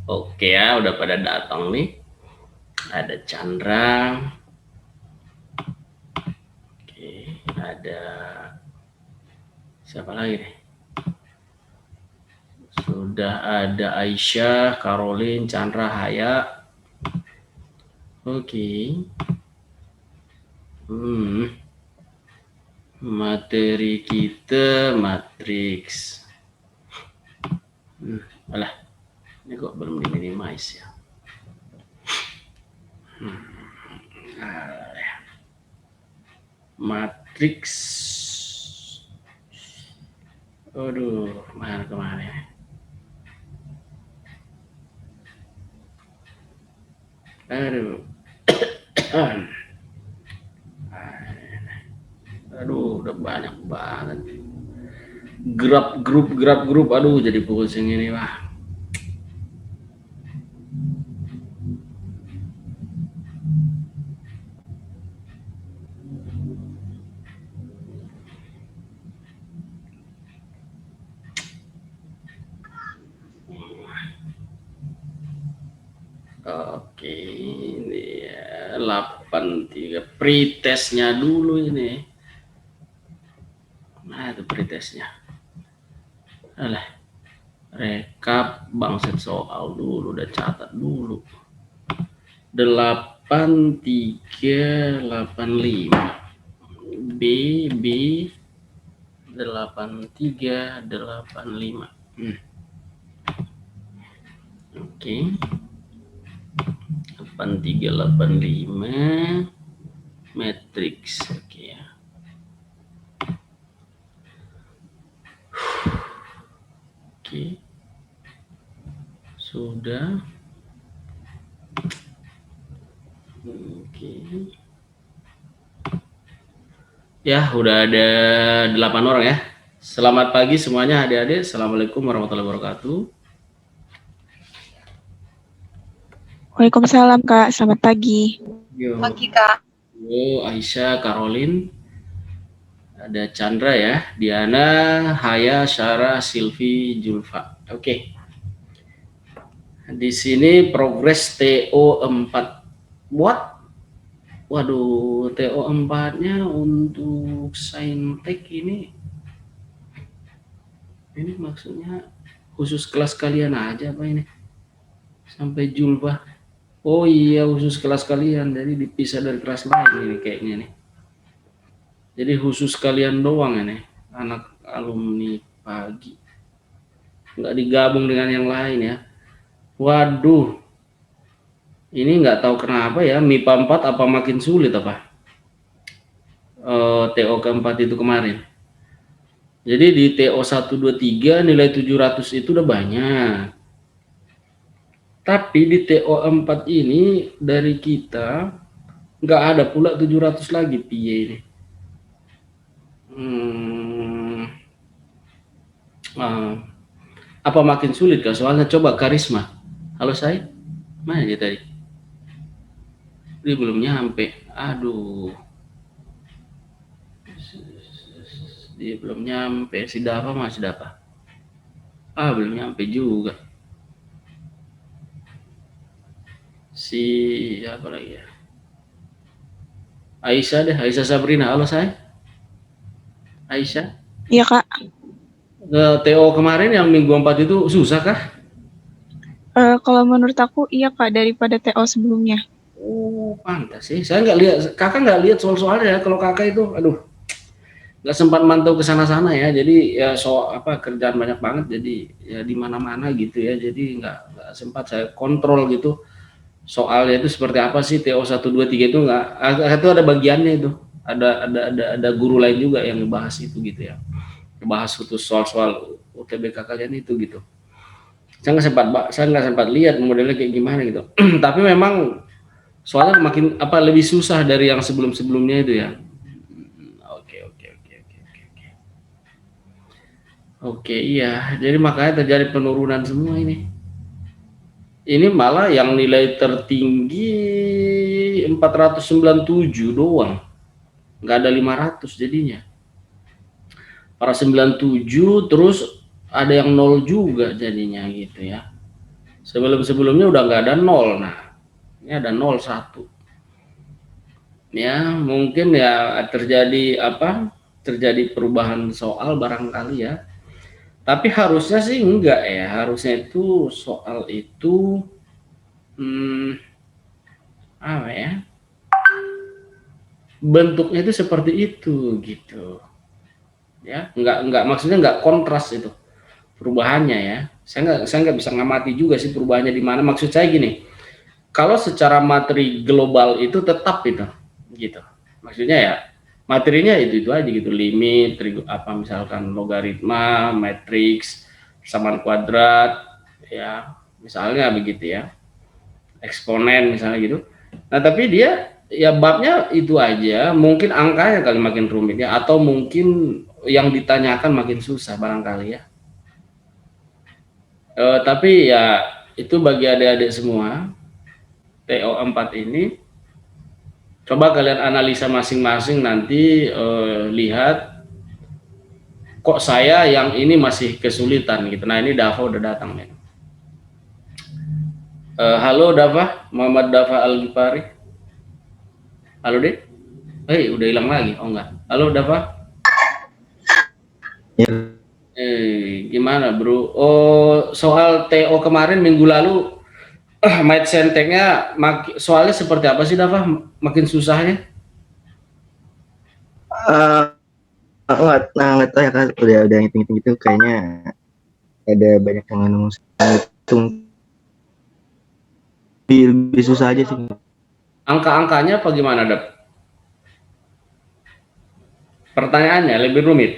Oke ya, udah pada datang nih. Ada Chandra. Oke, ada siapa lagi nih? Sudah ada Aisyah, Caroline, Chandra, Haya. Oke. Materi kita matriks. Alah, ini kok belum di minimize ya? Matriks. Aduh, mana kemana? Aduh. Aduh, udah banyak banget. Grab grup, aduh jadi pusing ini wah. Oke, ini ya 83 pretestnya dulu ini. Nah, itu pretestnya. Alah, rekap bangset soal dulu, udah catat dulu. 8385 B 8385. Oke. 8385 matrix. Oke ya. Oke. Sudah. Oke. Ya, udah ada 8 orang ya. Selamat pagi semuanya adik-adik. Assalamualaikum warahmatullahi wabarakatuh. Waalaikumsalam Kak, selamat pagi. Yo. Pagi Kak. Yo, Aisyah, Caroline. Ada Chandra ya, Diana, Haya, Syara, Silvi, Julfa. Oke. Di sini progres TO4. What? Waduh, TO4-nya untuk saintek ini maksudnya khusus kelas kalian aja apa ini? Sampai Julfa. Oh iya, khusus kelas kalian, jadi dipisah dari kelas lain ini kayaknya nih. Jadi khusus kalian doang ini, anak alumni pagi. Nggak digabung dengan yang lain ya. Waduh, ini nggak tahu kenapa ya, MIPA 4 apa makin sulit apa? TO keempat itu kemarin. Jadi di TO 123 nilai 700 itu udah banyak. Tapi di TO 4 ini dari kita nggak ada pula 700 lagi piye ini. Apa makin sulit kan? Soalnya coba Karisma. Halo saya, mana dia tadi? Dia belum nyampe. Aduh. Dia belum nyampe. Si Dava masih Dava. Belum nyampe juga. Si apa lagi ya? Aisyah deh, Aisyah Sabrina. Halo saya. Aisyah. Iya Kak. TO kemarin yang minggu 4 itu susah kah? Kalau menurut aku iya Kak, daripada TO sebelumnya. Oh pantas sih. Saya nggak lihat, kakak nggak lihat soal-soalnya. Kalau kakak itu, aduh, nggak sempat mantau ke sana-sana ya. Jadi ya kerjaan banyak banget. Jadi ya di mana-mana gitu ya. Jadi nggak sempat saya kontrol gitu. Soalnya itu seperti apa sih TO 123 itu nggak. Itu ada bagiannya itu. Ada guru lain juga yang ngebahas itu gitu ya. Ngebahas khusus soal-soal UTBK kalian itu gitu. Saya nggak sempat lihat modelnya kayak gimana gitu. Tapi memang soalnya makin lebih susah dari yang sebelum-sebelumnya itu ya. Oke, iya. Jadi makanya terjadi penurunan semua ini. Ini malah yang nilai tertinggi 497 doang. Nggak ada 500 jadinya. Para 97 terus ada yang 0 juga jadinya gitu ya. Sebelum-sebelumnya udah nggak ada nol. Nah, ini ada 01. Ya, mungkin ya terjadi apa? Terjadi perubahan soal barangkali ya. Tapi harusnya sih enggak ya. Harusnya itu soal itu hmm, apa ya? Bentuknya itu seperti itu gitu. Ya, enggak maksudnya enggak kontras itu perubahannya ya. Saya nggak bisa ngamati juga sih perubahannya di mana. Maksud saya gini, kalau secara materi global itu tetap itu gitu, maksudnya ya materinya itu aja gitu, limit apa misalkan logaritma, matriks, persamaan kuadrat ya misalnya begitu ya, eksponen misalnya gitu. Nah tapi dia ya babnya itu aja, mungkin angkanya kali makin rumit ya, atau mungkin yang ditanyakan makin susah barangkali ya. Tapi ya itu bagi adik-adik semua TO4 ini, coba kalian analisa masing-masing nanti, lihat kok saya yang ini masih kesulitan gitu. Nah ini Dava udah datang nih. Halo Dava, Muhammad Dava Al Ghifari. Halo deh. Udah hilang lagi. Oh enggak. Halo Dava. Ya. Gimana bro? Oh soal TO kemarin minggu lalu, Might Senteknya soalnya seperti apa sih Dava? Makin susahnya? Nggak tahu ya kan, udah ngitung gitu kayaknya ada banyak yang ngitung lebih susah aja sih. Angka-angkanya apa gimana Dap? Pertanyaannya lebih rumit.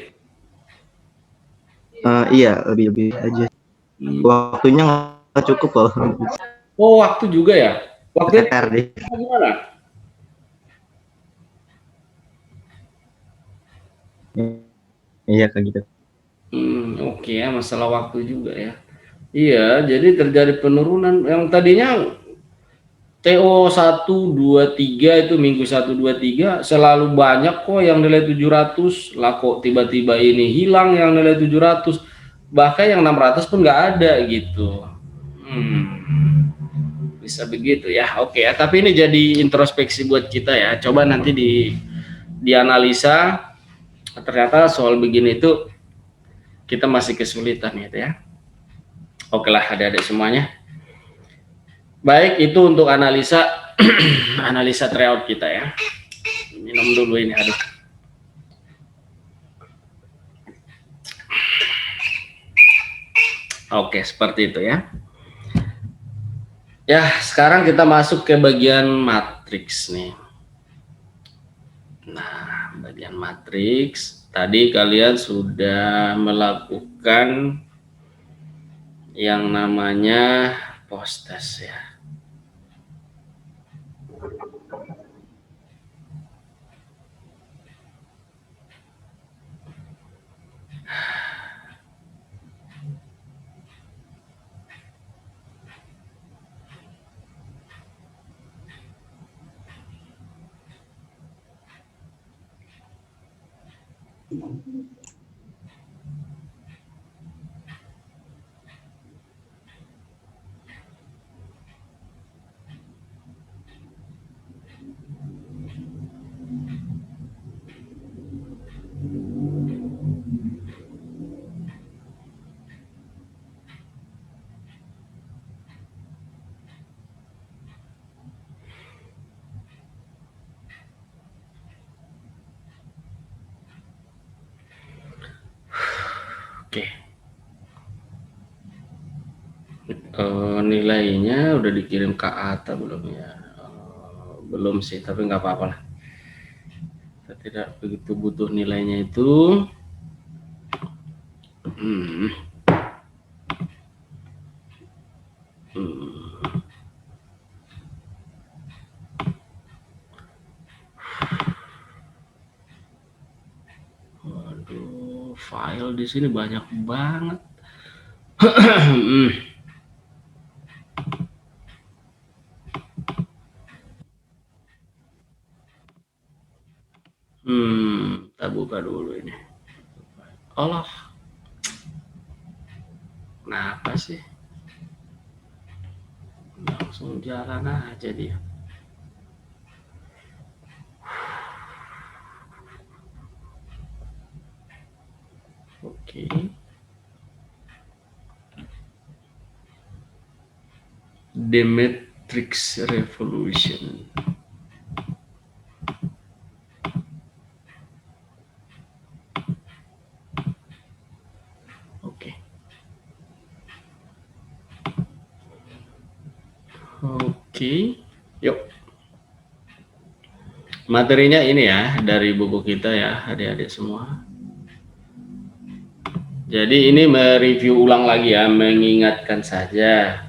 Iya, lebih aja. Waktunya nggak cukup loh. Oh waktu juga ya? Waktu deh. Gimana? Iya kayak gitu. Oke ya, masalah waktu juga ya. Iya, jadi terjadi penurunan yang tadinya TO 1, 2, 3 itu minggu 1, 2, 3 selalu banyak kok yang nilai 700, lah kok tiba-tiba ini hilang yang nilai 700, bahkan yang 600 pun nggak ada gitu. Bisa begitu ya. Oke ya, tapi ini jadi introspeksi buat kita ya. Coba nanti dianalisa, ternyata soal begini itu kita masih kesulitan gitu ya. Oke lah adik-adik semuanya. Baik, itu untuk analisa analisa tryout kita ya. Minum dulu ini, aduh. Oke, seperti itu ya. Ya, sekarang kita masuk ke bagian matriks nih. Nah, bagian matriks tadi kalian sudah melakukan yang namanya post test ya. Oke. Nilainya udah dikirim ke Ata belum ya? Belum sih, tapi nggak apa-apa lah. Kita tidak begitu butuh nilainya itu. Waduh, file di sini banyak banget. Kita buka dulu ini. Allah, kenapa sih? langsung jalan aja dia. Oke. The Matrix Revolution. Oke. Oke. Yuk. Materinya ini ya dari buku kita ya, adik-adik semua. Jadi ini mereview ulang lagi ya, mengingatkan saja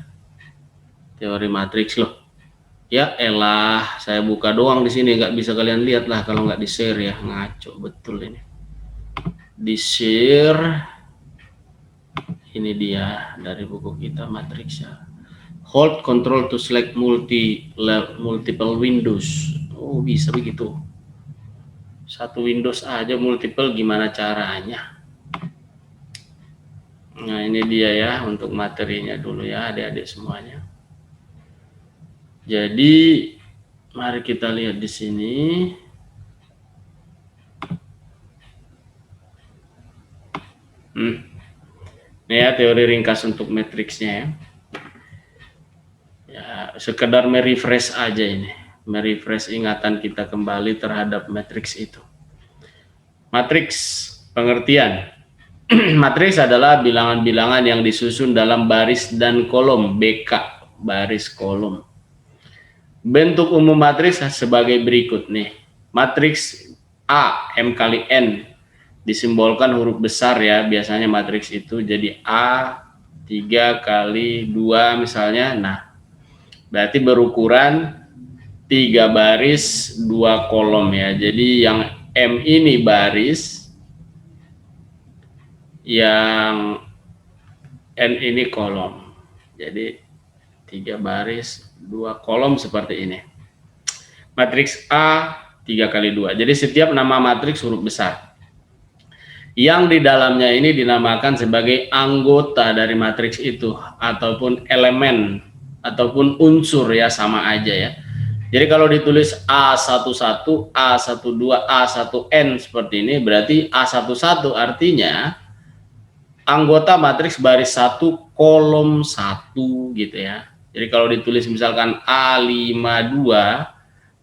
teori matriks loh. Ya elah, saya buka doang di sini, nggak bisa kalian lihat lah kalau nggak di share ya, ngaco betul ini. Di share, ini dia dari buku kita matriks ya. Hold control to select multiple windows. Oh bisa begitu. Satu Windows aja multiple gimana caranya? Nah ini dia ya untuk materinya dulu ya adik-adik semuanya. Jadi mari kita lihat di sini. Ini ya teori ringkas untuk matriksnya ya. Ya sekedar merefresh aja ini, merefresh ingatan kita kembali terhadap matriks itu. Matriks pengertian. Matriks adalah bilangan-bilangan yang disusun dalam baris dan kolom, BK, baris kolom. Bentuk umum matriks sebagai berikut nih. Matriks A, M kali N, disimbolkan huruf besar ya, biasanya matriks itu. Jadi A 3 kali 2 misalnya, nah berarti berukuran 3 baris 2 kolom ya. Jadi yang M ini baris, yang N ini kolom. Jadi 3 baris 2 kolom seperti ini. Matriks A 3 kali 2. Jadi setiap nama matriks huruf besar. Yang di dalamnya ini dinamakan sebagai anggota dari matriks itu, ataupun elemen, ataupun unsur ya, sama aja ya. Jadi kalau ditulis A11, A12, A1N seperti ini, berarti A11 artinya anggota matriks baris 1 kolom 1 gitu ya. Jadi kalau ditulis misalkan A52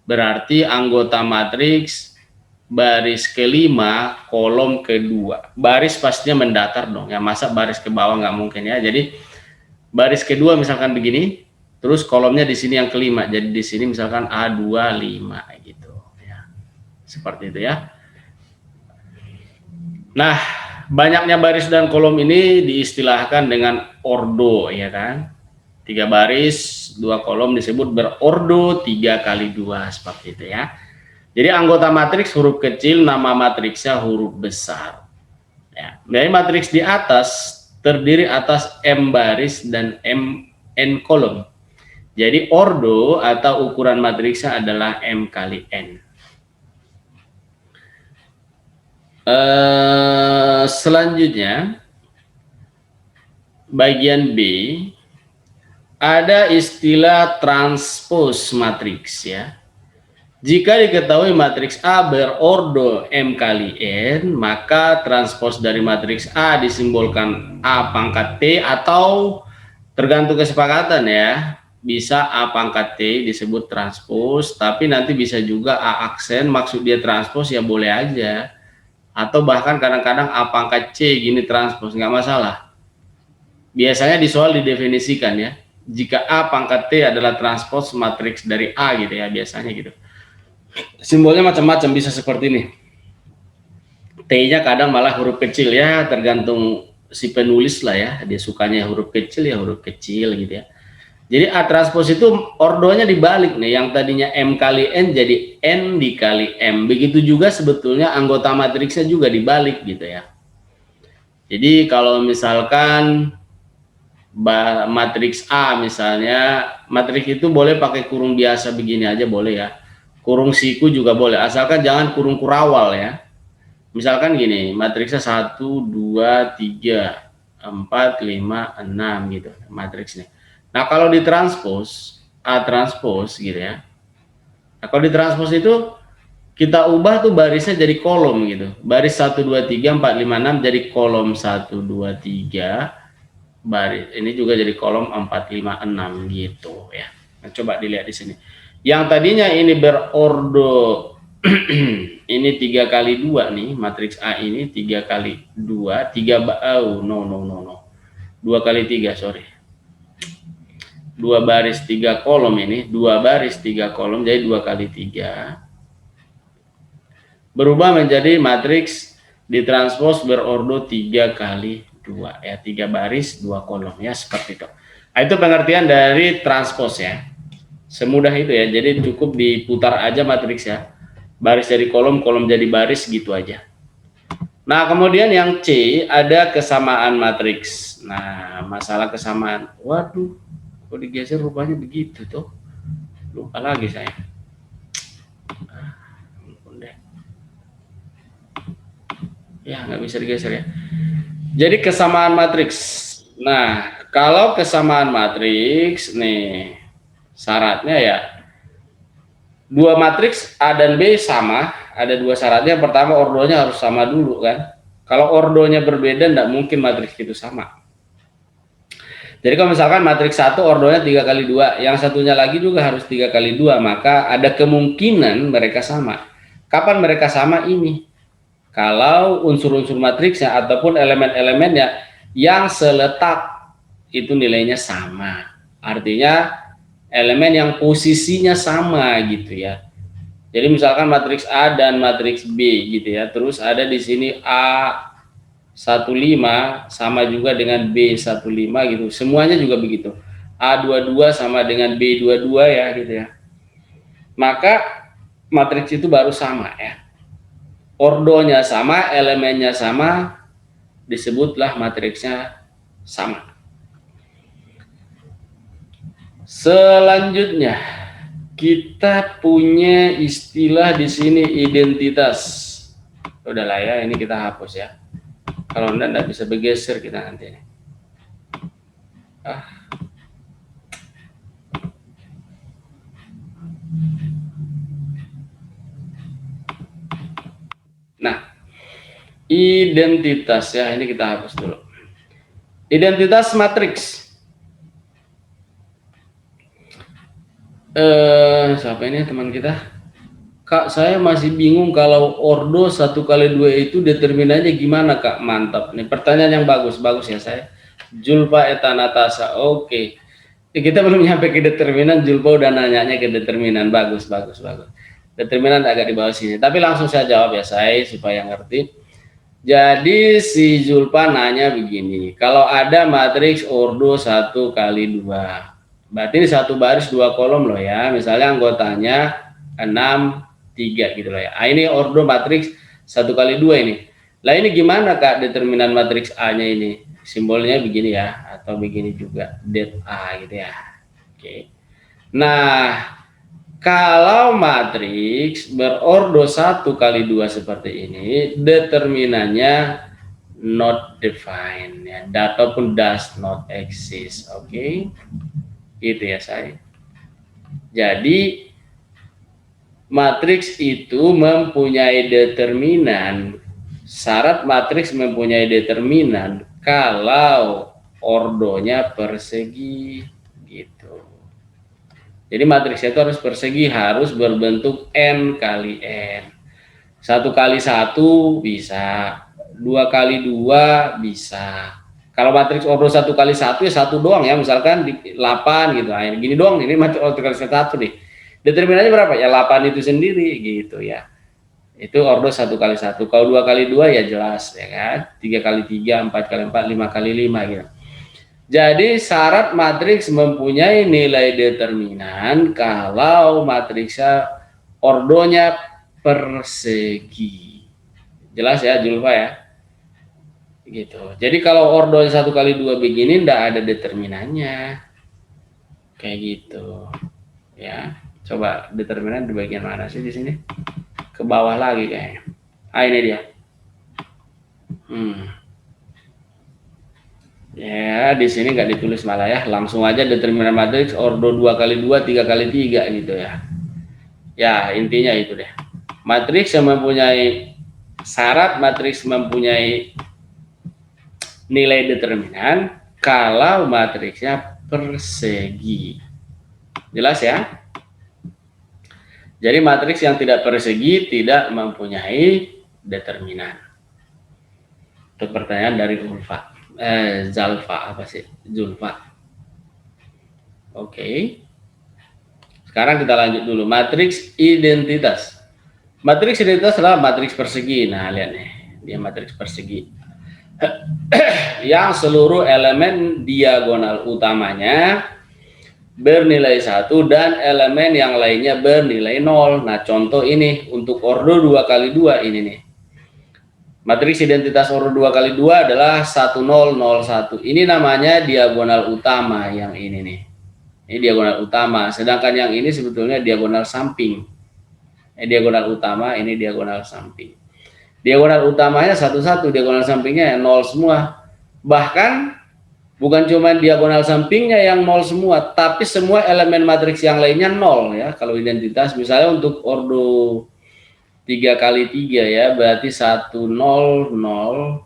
berarti anggota matriks baris kelima kolom kedua. Baris pastinya mendatar dong ya, masa baris ke bawah nggak mungkin ya. Jadi baris kedua misalkan begini, terus kolomnya di sini yang kelima. Jadi di sini misalkan A25 gitu ya. Seperti itu ya. Nah, banyaknya baris dan kolom ini diistilahkan dengan ordo ya kan. 3 baris 2 kolom disebut berordo 3 kali 2 seperti itu ya. Jadi anggota matriks huruf kecil, nama matriksnya huruf besar ya. Dari matriks di atas terdiri atas M baris dan N kolom. Jadi ordo atau ukuran matriksnya adalah M kali N. Selanjutnya bagian B ada istilah transpose matriks ya. Jika diketahui matriks A berordo M kali N, maka transpose dari matriks A disimbolkan A pangkat T atau tergantung kesepakatan ya. Bisa A pangkat T disebut transpose, tapi nanti bisa juga A aksen, maksud dia transpose ya boleh aja. Atau bahkan kadang-kadang A pangkat C gini transpose, nggak masalah. Biasanya di soal didefinisikan ya, jika A pangkat T adalah transpose matriks dari A gitu ya, biasanya gitu. Simbolnya macam-macam, bisa seperti ini. T-nya kadang malah huruf kecil ya, tergantung si penulis lah ya, dia sukanya huruf kecil ya huruf kecil gitu ya. Jadi A transpose itu ordonya dibalik nih, yang tadinya M kali N jadi N dikali M. Begitu juga sebetulnya anggota matriksnya juga dibalik gitu ya. Jadi kalau misalkan matriks A misalnya, matriks itu boleh pakai kurung biasa begini aja boleh ya. Kurung siku juga boleh, asalkan jangan kurung kurawal ya. Misalkan gini, matriksnya 1, 2, 3, 4, 5, 6 gitu matriksnya. Nah kalau ditranspose A transpose gitu ya. Nah, kalau di transpose itu kita ubah tuh barisnya jadi kolom gitu. Baris 1 2 3 4 5 6 jadi kolom 1 2 3. Baris ini juga jadi kolom 4 5 6 gitu ya. Nah, coba dilihat di sini. Yang tadinya ini berordo ini 3 kali 2 nih, matriks A ini 3 kali 2, 3 oh no 2 kali 3, sorry. 2 baris 3 kolom ini, 2 baris 3 kolom jadi 2 kali 3. Berubah menjadi matriks ditranspos berordo 3 kali 2 ya, 3 baris 2 kolom ya, seperti itu. Nah, itu pengertian dari transpos ya. Semudah itu ya. Jadi cukup diputar aja matriks ya. Baris jadi kolom, kolom jadi baris gitu aja. Nah, kemudian yang C ada kesamaan matriks. Nah, masalah kesamaan. Waduh, kok digeser rupanya begitu tuh. Lupa lagi saya. Ampun deh. Ya, nggak bisa digeser ya. Jadi kesamaan matriks. Nah, kalau kesamaan matriks nih syaratnya ya dua matriks A dan B sama, ada dua syaratnya. Pertama, ordonya harus sama dulu kan. Kalau ordonya berbeda, tidak mungkin matriks itu sama. Jadi kalau misalkan matriks 1 ordonya 3 kali 2, yang satunya lagi juga harus 3 kali 2, maka ada kemungkinan mereka sama. Kapan mereka sama ini? Kalau unsur-unsur matriksnya ataupun elemen-elemennya yang seletak itu nilainya sama. Artinya elemen yang posisinya sama gitu ya. Jadi misalkan matriks A dan matriks B gitu ya. Terus ada di sini A15 sama juga dengan B15 gitu. Semuanya juga begitu. A22 sama dengan B22 ya gitu ya. Maka matriks itu baru sama ya. Ordonya sama, elemennya sama, disebutlah matriksnya sama. Selanjutnya kita punya istilah di sini identitas. Udahlah ya, ini kita hapus ya. Kalau enggak bisa bergeser kita nanti. Nah, identitas ya, ini kita hapus dulu. Identitas matriks. Siapa ini teman kita? Kak, saya masih bingung kalau ordo 1 kali 2 itu determinannya gimana Kak? Mantap. Nih pertanyaan yang bagus ya saya. Julpa etanatasa. Oke. Kita belum nyampe ke determinan, Julpa udah nanyanya ke determinan. Bagus. Determinan agak di bawah sini. Tapi langsung saya jawab ya saya supaya ngerti. Jadi si Julpa nanya begini. Kalau ada matriks ordo 1 kali 2. Berarti ini 1 baris 2 kolom loh ya. Misalnya anggotanya 6, 3 gitu loh ya. Ini ordo matriks 1 kali 2 ini. Lah ini gimana Kak determinan matriks A-nya ini? Simbolnya begini ya, atau begini juga, det A gitu ya. Oke. Nah, kalau matriks berordo 1 kali 2 seperti ini, determinannya not defined ya, ataupun does not exist. Oke. Gitu ya saya. Jadi matriks itu mempunyai determinan. Syarat matriks mempunyai determinan kalau ordonya persegi gitu. Jadi matriksnya itu harus persegi, harus berbentuk n kali n. 1 kali 1 bisa, 2 kali 2 bisa. Kalau matriks ordo 1 kali 1 ya 1 doang ya, misalkan di 8 gitu. Nah, gini doang, ini matriks ordo kali 1 nih. Determinannya berapa? Ya 8 itu sendiri gitu ya. Itu ordo 1 kali 1. Kalau 2 kali 2 ya jelas ya kan. 3 kali 3, 4 kali 4, 5 kali 5 gitu. Jadi syarat matriks mempunyai nilai determinan kalau matriksnya ordonya persegi. Jelas ya Julfa ya? Gitu. Jadi kalau ordo 1 kali 2 begini ndak ada determinannya. Kayak gitu. Ya. Coba determinan di bagian mana sih di sini? Ke bawah lagi kayaknya. Ini dia. Ya, di sini nggak ditulis malah ya, langsung aja determinan matriks ordo 2 kali 2, 3 kali 3 gitu ya. Ya, intinya itu deh. Matriks yang mempunyai syarat matriks mempunyai nilai determinan kalau matriksnya persegi. Jelas ya? Jadi matriks yang tidak persegi tidak mempunyai determinan. Itu pertanyaan dari Zalfa apa sih? Zulfa. Oke. Sekarang kita lanjut dulu. Matriks identitas. Matriks identitas adalah matriks persegi. Nah, lihat nih. Dia matriks persegi. Yang seluruh elemen diagonal utamanya bernilai 1 dan elemen yang lainnya bernilai 0. Nah, contoh ini untuk ordo 2 kali 2 ini nih. Matriks identitas ordo 2 kali 2 adalah 1 0 0 1. Ini namanya diagonal utama yang ini nih. Ini diagonal utama, sedangkan yang ini sebetulnya diagonal samping. Ini diagonal utama, ini diagonal samping. Diagonal utamanya 1 1, diagonal sampingnya 0 semua. Bahkan bukan cuma diagonal sampingnya yang 0 semua, tapi semua elemen matriks yang lainnya 0 ya. Kalau identitas misalnya untuk ordo 3 kali 3 ya, berarti 1 0 0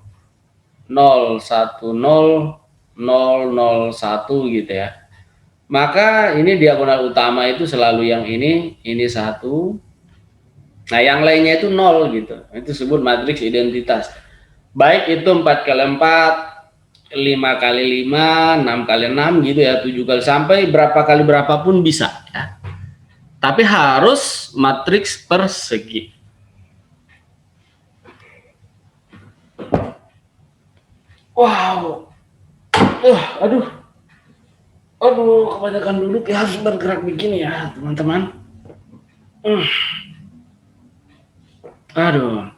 0 1 0 0 0 1 gitu ya. Maka ini diagonal utama itu selalu yang ini 1. Nah, yang lainnya itu 0 gitu. Itu disebut matriks identitas. Baik itu 4 kali 4, 5 kali 5, 6 kali 6 gitu ya, 7 kali sampai berapa kali berapapun bisa ya. Tapi harus matriks persegi. Wow. Aduh, kebanyakan duduk ya, harus bergerak begini ya, teman-teman. Aduh.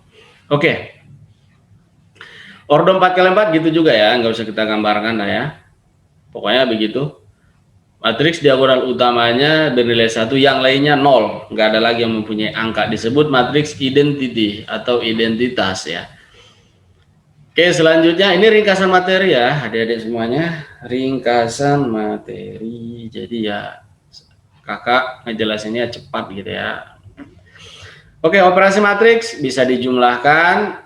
Oke. Ordo 4 kali 4 gitu juga ya, nggak usah kita gambarkan lah ya. Pokoknya begitu. Matriks diagonal utamanya bernilai 1, yang lainnya 0. Nggak ada lagi yang mempunyai angka. Disebut matriks identity atau identitas ya. Oke, selanjutnya ini ringkasan materi ya, adik-adik semuanya. Ringkasan materi. Jadi ya kakak ngejelasinnya cepat gitu ya. Oke, operasi matriks bisa dijumlahkan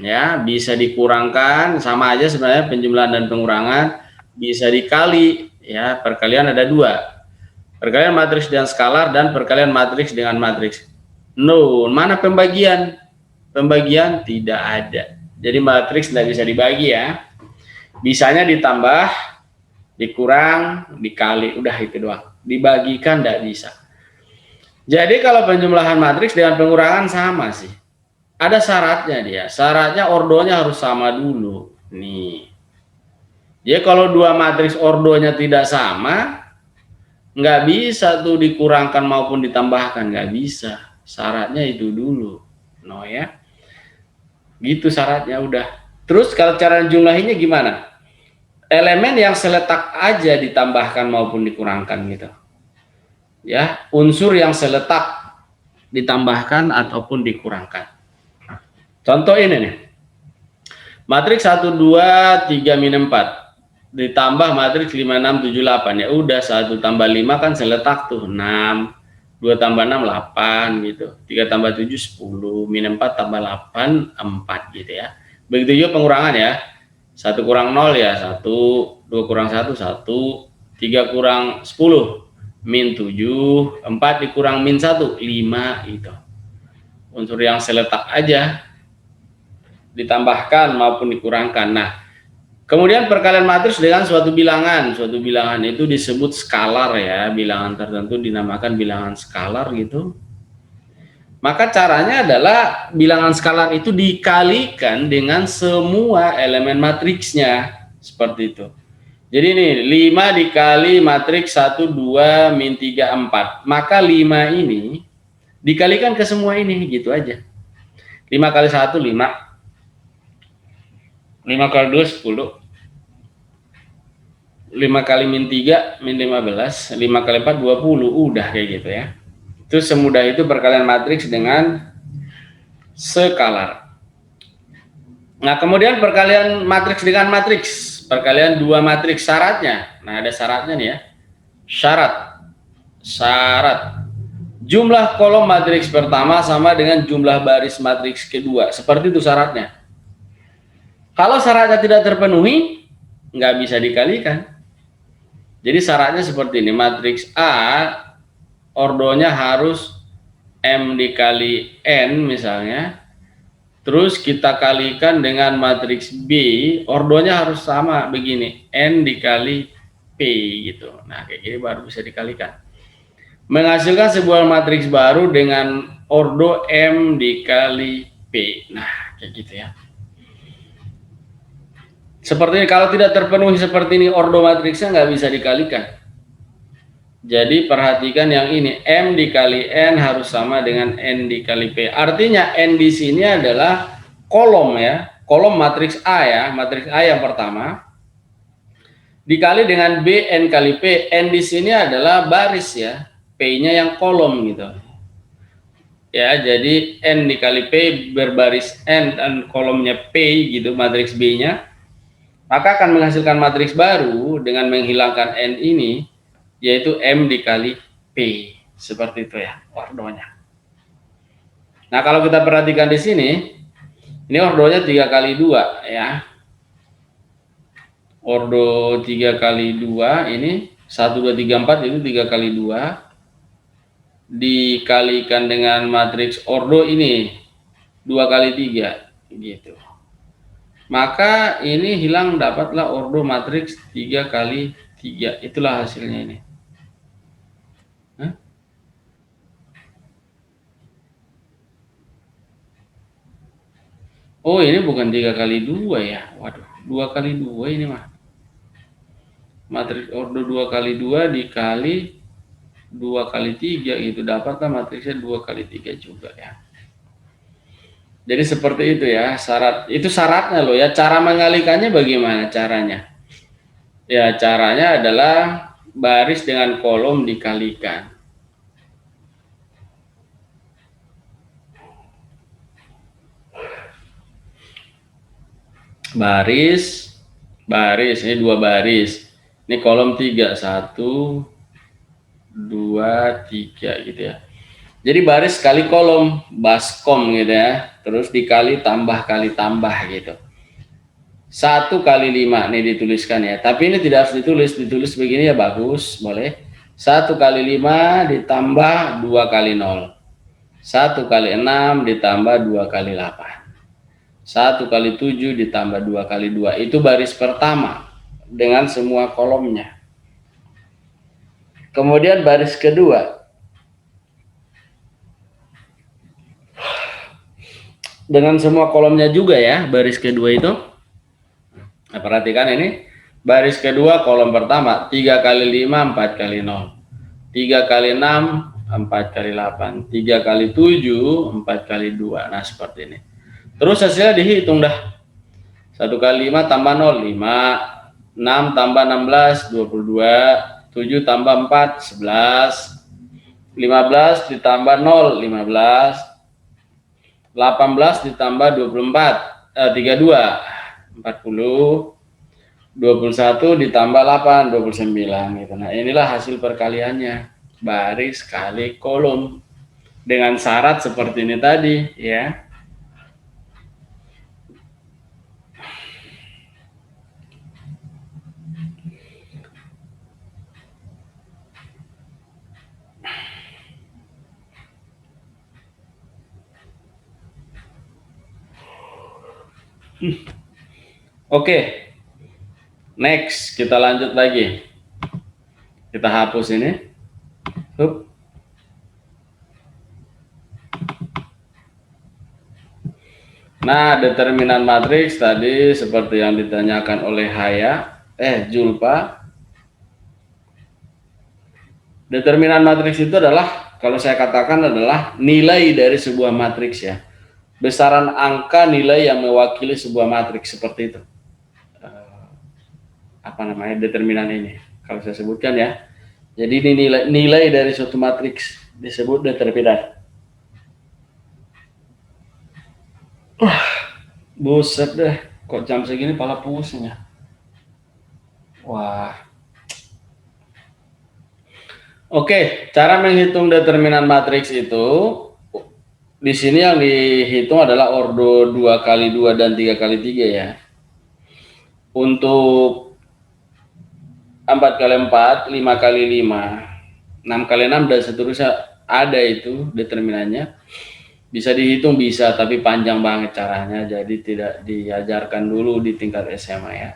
ya, bisa dikurangkan, sama aja sebenarnya penjumlahan dan pengurangan. Bisa dikali ya, perkalian ada 2. Perkalian matriks dengan skalar dan perkalian matriks dengan matriks. No, mana pembagian? Pembagian tidak ada. Jadi matriks tidak bisa dibagi ya. Bisanya ditambah, dikurang, dikali, udah itu doang. Dibagikan tidak bisa. Jadi kalau penjumlahan matriks dengan pengurangan sama sih. Ada syaratnya dia. Syaratnya ordonya harus sama dulu. Nih. Jadi kalau dua matriks ordonya tidak sama, nggak bisa tuh dikurangkan maupun ditambahkan, nggak bisa. Syaratnya itu dulu. No ya. Gitu syaratnya udah. Terus kalau cara jumlahinnya gimana? Elemen yang seletak aja ditambahkan maupun dikurangkan gitu. Ya, unsur yang seletak ditambahkan ataupun dikurangkan. Contoh ini nih. Matriks 1 2 3 min 4 ditambah matriks 5 6 7 8 ya udah 1 tambah 5 kan seletak tuh 6, 2 tambah 6 8 gitu. 3 tambah 7 10, min 4 tambah 8 4 gitu ya. Begitu juga pengurangan ya. 1 kurang 0 ya 1, 2 kurang 1 1, 3 kurang 10 min 7, 4 dikurang min 1 5 gitu. Unsur yang seletak aja ditambahkan maupun dikurangkan. Nah, kemudian perkalian matriks dengan suatu bilangan itu disebut skalar ya, bilangan tertentu dinamakan bilangan skalar gitu. Maka caranya adalah bilangan skalar itu dikalikan dengan semua elemen matriksnya seperti itu. Jadi ini 5 dikali matriks 1 2 min 3 4. Maka 5 ini dikalikan ke semua ini gitu aja. 5 kali 1 5. 5 kali 2 10. 5 kali min 3 min 15, 5 kali 4 20, udah kayak gitu ya. Itu semudah itu perkalian matriks dengan skalar. Nah, kemudian perkalian matriks dengan matriks. perkalian dua matriks syaratnya. Nah, ada syaratnya nih ya. Syarat. Jumlah kolom matriks pertama sama dengan jumlah baris matriks kedua. Seperti itu syaratnya. Kalau syaratnya tidak terpenuhi, nggak bisa dikalikan. Jadi syaratnya seperti ini. Matriks A, ordonya harus M dikali N misalnya. Terus kita kalikan dengan matriks B, ordonya harus sama begini. N dikali P gitu. Nah, kayak gini baru bisa dikalikan. Menghasilkan sebuah matriks baru dengan ordo M dikali P. Nah, kayak gitu ya. Seperti ini, kalau tidak terpenuhi seperti ini, ordo matriksnya nggak bisa dikalikan. Jadi perhatikan yang ini, M dikali N harus sama dengan N dikali P. Artinya N di sini adalah kolom ya, kolom matriks A ya, matriks A yang pertama. Dikali dengan B N kali P, N di sini adalah baris ya. P-nya yang kolom gitu. Ya, jadi N dikali P berbaris N dan kolomnya P gitu, matriks B-nya. Maka akan menghasilkan matriks baru dengan menghilangkan N ini, yaitu M dikali P. Seperti itu ya, ordonya. Nah, kalau kita perhatikan di sini, ini ordonya 3 kali 2 ya. Ordo 3 kali 2 ini 1, 2, 3, 4 itu 3 kali 2 dikalikan dengan matriks ordo ini 2 kali 3 gitu. Maka ini hilang, dapatlah ordo matriks 3 kali 3. Itulah hasilnya ini. Hah? Oh, ini bukan 3 kali 2 ya. Waduh, 2 kali 2 ini mah. Matriks ordo 2 kali 2 dikali 2 kali 3 gitu, dapatlah matriksnya 2 kali 3 juga ya. Jadi seperti itu ya, syarat. Itu syaratnya loh ya. Cara mengalikannya bagaimana caranya? Ya, caranya adalah baris dengan kolom dikalikan. Baris, ini 2 baris. Ini kolom 3, 1, 2, 3 gitu ya. Jadi baris kali kolom, baskom gitu ya. Terus dikali tambah kali tambah gitu. 1 kali 5 nih dituliskan ya. Tapi ini tidak harus ditulis begini ya, bagus, boleh. 1 kali 5 ditambah 2 kali 0. 1 kali 6 ditambah 2 kali 8. 1 kali 7 ditambah 2 kali 2. Itu baris pertama dengan semua kolomnya. Kemudian baris kedua dengan semua kolomnya juga ya, baris kedua itu. Nah, perhatikan ini, baris kedua kolom pertama 3 kali 5 4 kali 0, 3 kali 6 4 kali 8, 3 kali 7 4 kali 2. Nah, seperti ini. Terus hasilnya dihitung dah. 1 kali 5 tambah 0 5, 6 tambah 16 22, 7 tambah 4 11, 15 ditambah 0 15, 18 ditambah 24 32 40, 21 ditambah 8 29 gitu. Nah, inilah hasil perkaliannya, baris kali kolom dengan syarat seperti ini tadi ya. Oke. Next, kita lanjut lagi. Kita hapus ini. Hup. Nah, determinan matriks tadi seperti yang ditanyakan oleh Julpa. Determinan matriks itu adalah, kalau saya katakan adalah nilai dari sebuah matriks ya. Besaran angka nilai yang mewakili sebuah matriks, seperti itu. Determinan ini. Kalau saya sebutkan ya. Jadi ini nilai dari suatu matriks disebut determinan. Buset deh, kok jam segini pala pusing ya. Wah. Oke, cara menghitung determinan matriks itu di sini yang dihitung adalah ordo 2 kali 2 dan 3 kali 3 ya. Untuk 4 kali 4, 5 kali 5, 6 kali 6 dan seterusnya ada itu determinannya. Bisa dihitung bisa, tapi panjang banget caranya, jadi tidak diajarkan dulu di tingkat SMA ya.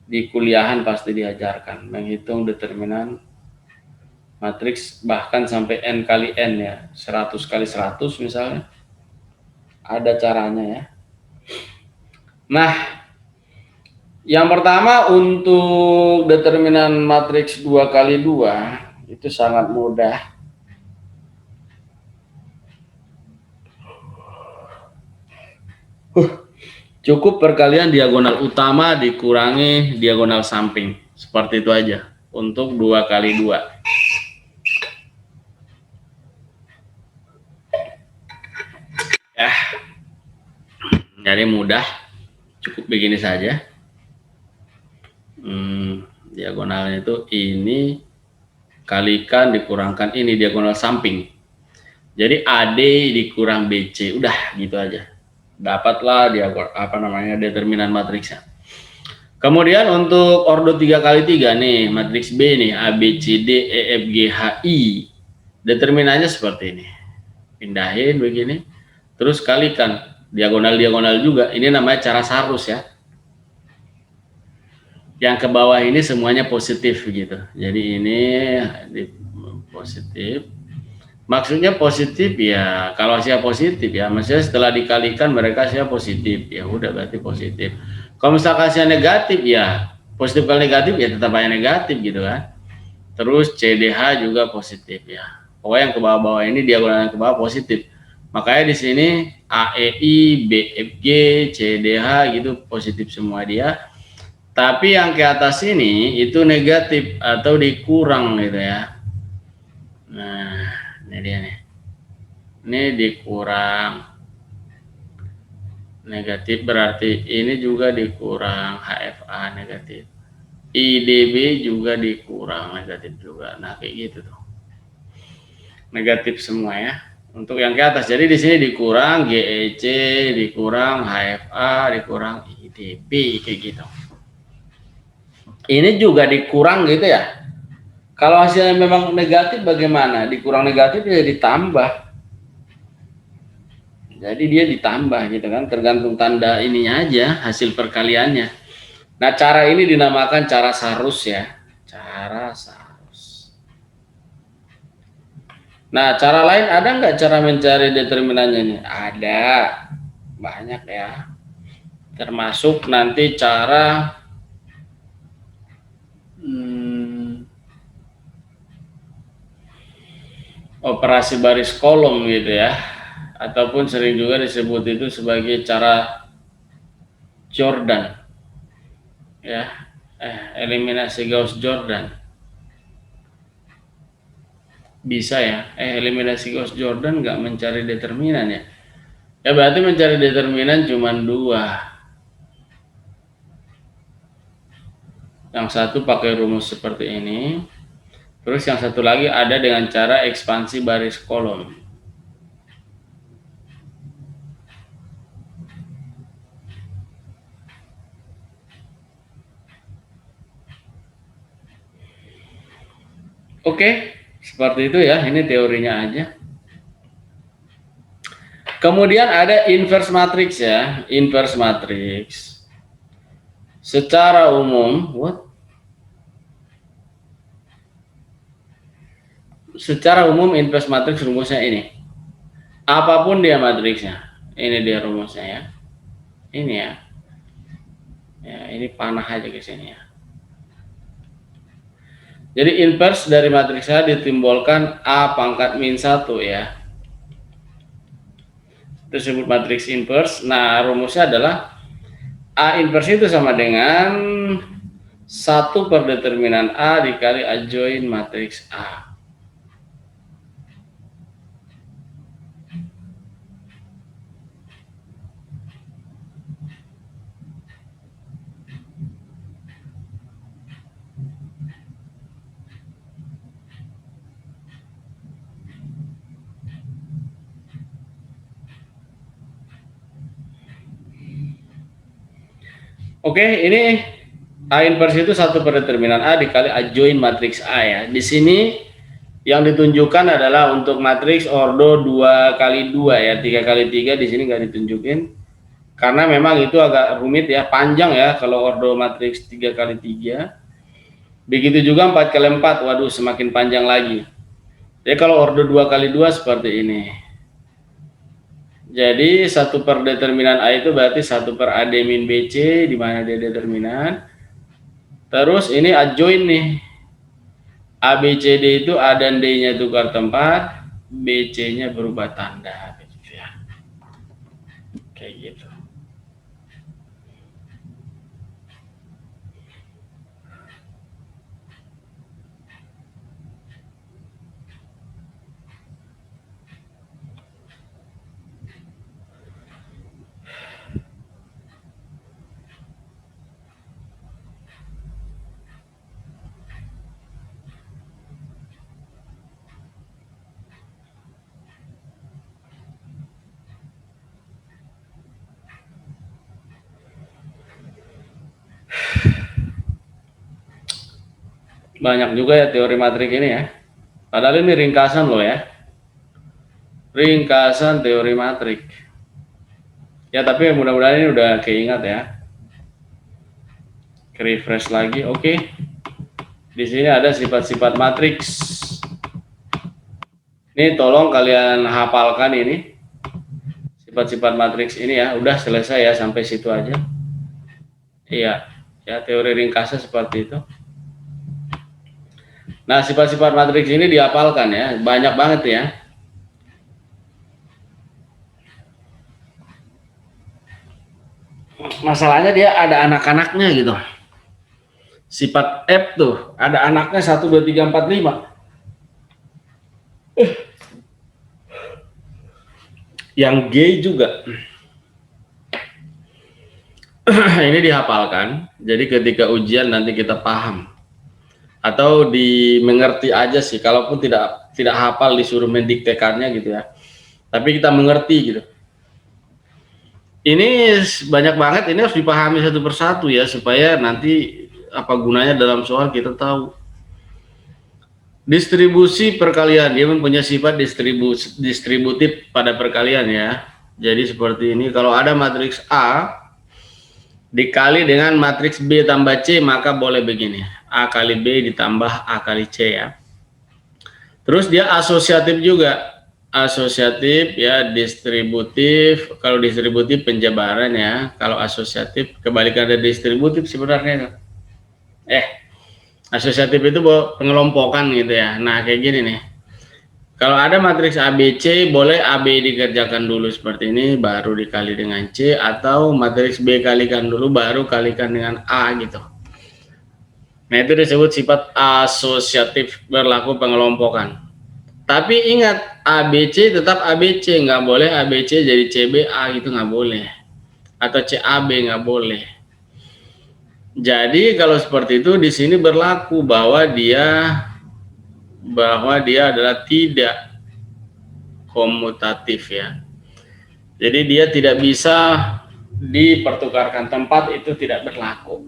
Di kuliahan pasti diajarkan menghitung determinan matriks bahkan sampai n kali n ya, 100 kali 100 misalnya. Ada caranya ya. Nah, yang pertama untuk determinan matriks 2 kali 2 itu sangat mudah. Cukup perkalian diagonal utama dikurangi diagonal samping. Seperti itu aja untuk 2 kali 2. Ya, jadi mudah. Cukup begini saja. Diagonalnya itu ini kalikan dikurangkan ini diagonal samping. Jadi AD dikurang BC, udah gitu aja. Dapatlah dia determinan matriksnya. Kemudian untuk ordo 3 kali 3 nih, matriks B nih, A B C D E F G H I. Determinannya seperti ini. Pindahin begini. Terus kalikan diagonal-diagonal juga. Ini namanya cara Sarus ya. Yang ke bawah ini semuanya positif gitu. Jadi ini positif. Maksudnya positif ya, kalau siap positif ya, maksudnya setelah dikalikan mereka siap positif, ya udah berarti positif. Kalau misalkan siap negatif ya, positif kali negatif ya tetap aja negatif gitu kan. Terus CDH juga positif ya. Pokoknya yang ke bawah-bawah ini diagonal yang ke bawah positif. Makanya di sini AEI, BFG, CDH gitu positif semua dia. Tapi yang ke atas ini itu negatif atau dikurang gitu ya. Nah, ini dia nih. Ini dikurang negatif berarti ini juga dikurang HFA negatif. IDB juga dikurang negatif juga. Nah, kayak gitu tuh. Negatif semua ya. Untuk yang ke atas. Jadi di sini dikurang GEC, dikurang HFA, dikurang IDB kayak gitu. Ini juga dikurang gitu ya. Kalau hasilnya memang negatif bagaimana? Dikurang negatif ya ditambah. Jadi dia ditambah gitu kan, tergantung tanda ininya aja, hasil perkaliannya. Nah, cara ini dinamakan cara Sarus ya. Cara Sarus. Nah, cara lain ada nggak cara mencari determinannya nih? Ada. Banyak ya. Termasuk nanti cara operasi baris kolom gitu ya. Ataupun sering juga disebut itu sebagai cara Jordan ya, eliminasi Gauss-Jordan bisa ya. Eliminasi Gauss-Jordan nggak mencari determinan ya. Ya berarti mencari determinan cuma dua. Yang satu pakai rumus seperti ini, terus yang satu lagi ada dengan cara ekspansi baris kolom. Oke, seperti itu ya, ini teorinya aja. Kemudian ada inverse matrix ya, inverse matrix. Secara umum, inverse matrix rumusnya ini. Apapun dia matriksnya, ini dia rumusnya ya. Ini ya. Ya, ini panah aja ke sini ya. Jadi inverse dari matriksnya ditimbolkan A pangkat min 1 ya. Itu disebut matriks inverse. Nah, rumusnya adalah A inverse itu sama dengan 1 per determinan A dikali adjoin matriks A. Oke, ini A inverse itu 1 per determinan A dikali adjoint matriks A ya. Di sini yang ditunjukkan adalah untuk matriks ordo 2 kali 2 ya, 3 kali 3 di sini nggak ditunjukin. Karena memang itu agak rumit ya, panjang ya kalau ordo matriks 3 kali 3. Begitu juga 4 kali 4, waduh semakin panjang lagi. Jadi kalau ordo 2 kali 2 seperti ini. Jadi 1 per determinan A itu berarti 1 per A D min BC, di mana dia determinan. Terus ini adjoint nih. A, B, C, D itu A dan D-nya tukar tempat, BC-nya berubah tanda. Gitu ya. Kayak gitu. Banyak juga ya teori matrik ini ya. Padahal ini ringkasan loh ya. Ringkasan teori matrik. Ya tapi mudah-mudahan ini udah keingat ya. Refresh lagi. Oke. Di sini ada sifat-sifat matriks. Ini tolong kalian hafalkan ini. Sifat-sifat matriks ini ya. Udah selesai ya, sampai situ aja. Iya, ya teori ringkasnya seperti itu. Nah, sifat-sifat matriks ini dihafalkan ya, banyak banget ya. Masalahnya dia ada anak-anaknya gitu. Sifat F tuh ada anaknya 1, 2, 3, 4, 5. Yang G juga. Ini dihafalkan. Jadi ketika ujian nanti kita paham. Atau dimengerti aja sih, kalaupun tidak hafal disuruh mendiktekannya gitu ya. Tapi kita mengerti gitu. Ini banyak banget, ini harus dipahami satu persatu ya, supaya nanti apa gunanya dalam soal kita tahu. Distribusi perkalian, dia mempunyai sifat distributif pada perkalian ya. Jadi seperti ini, kalau ada matriks A dikali dengan matriks B tambah C, maka boleh begini. A kali B ditambah A kali C ya. Terus dia asosiatif juga. Asosiatif ya, distributif. Kalau distributif penjabaran ya. Kalau asosiatif kebalikan dari distributif sebenarnya. Asosiatif itu pengelompokan gitu ya. Nah kayak gini nih. Kalau ada matriks ABC, boleh AB dikerjakan dulu seperti ini, baru dikali dengan C, atau matriks B kalikan dulu, baru kalikan dengan A gitu. Nah itu disebut sifat asosiatif, berlaku pengelompokan. Tapi ingat, ABC tetap ABC, nggak boleh ABC jadi CBA gitu, nggak boleh. Atau CAB nggak boleh. Jadi kalau seperti itu di sini berlaku bahwa dia adalah tidak komutatif ya. Jadi dia tidak bisa dipertukarkan tempat, itu tidak berlaku.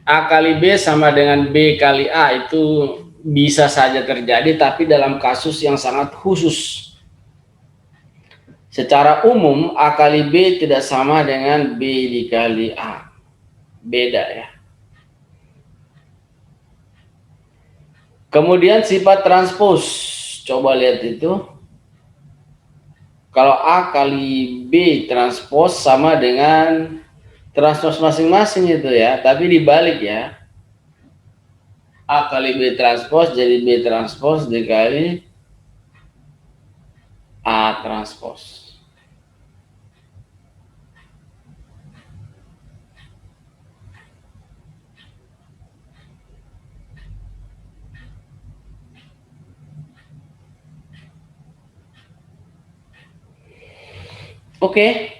A kali B sama dengan B kali A itu bisa saja terjadi, tapi dalam kasus yang sangat khusus. Secara umum A kali B tidak sama dengan B dikali A. Beda ya. Kemudian sifat transpos. Coba lihat itu. Kalau A kali B transpos sama dengan transpos masing-masing itu ya, tapi dibalik ya. A kali B transpos jadi B transpos dikali A transpos. Oke.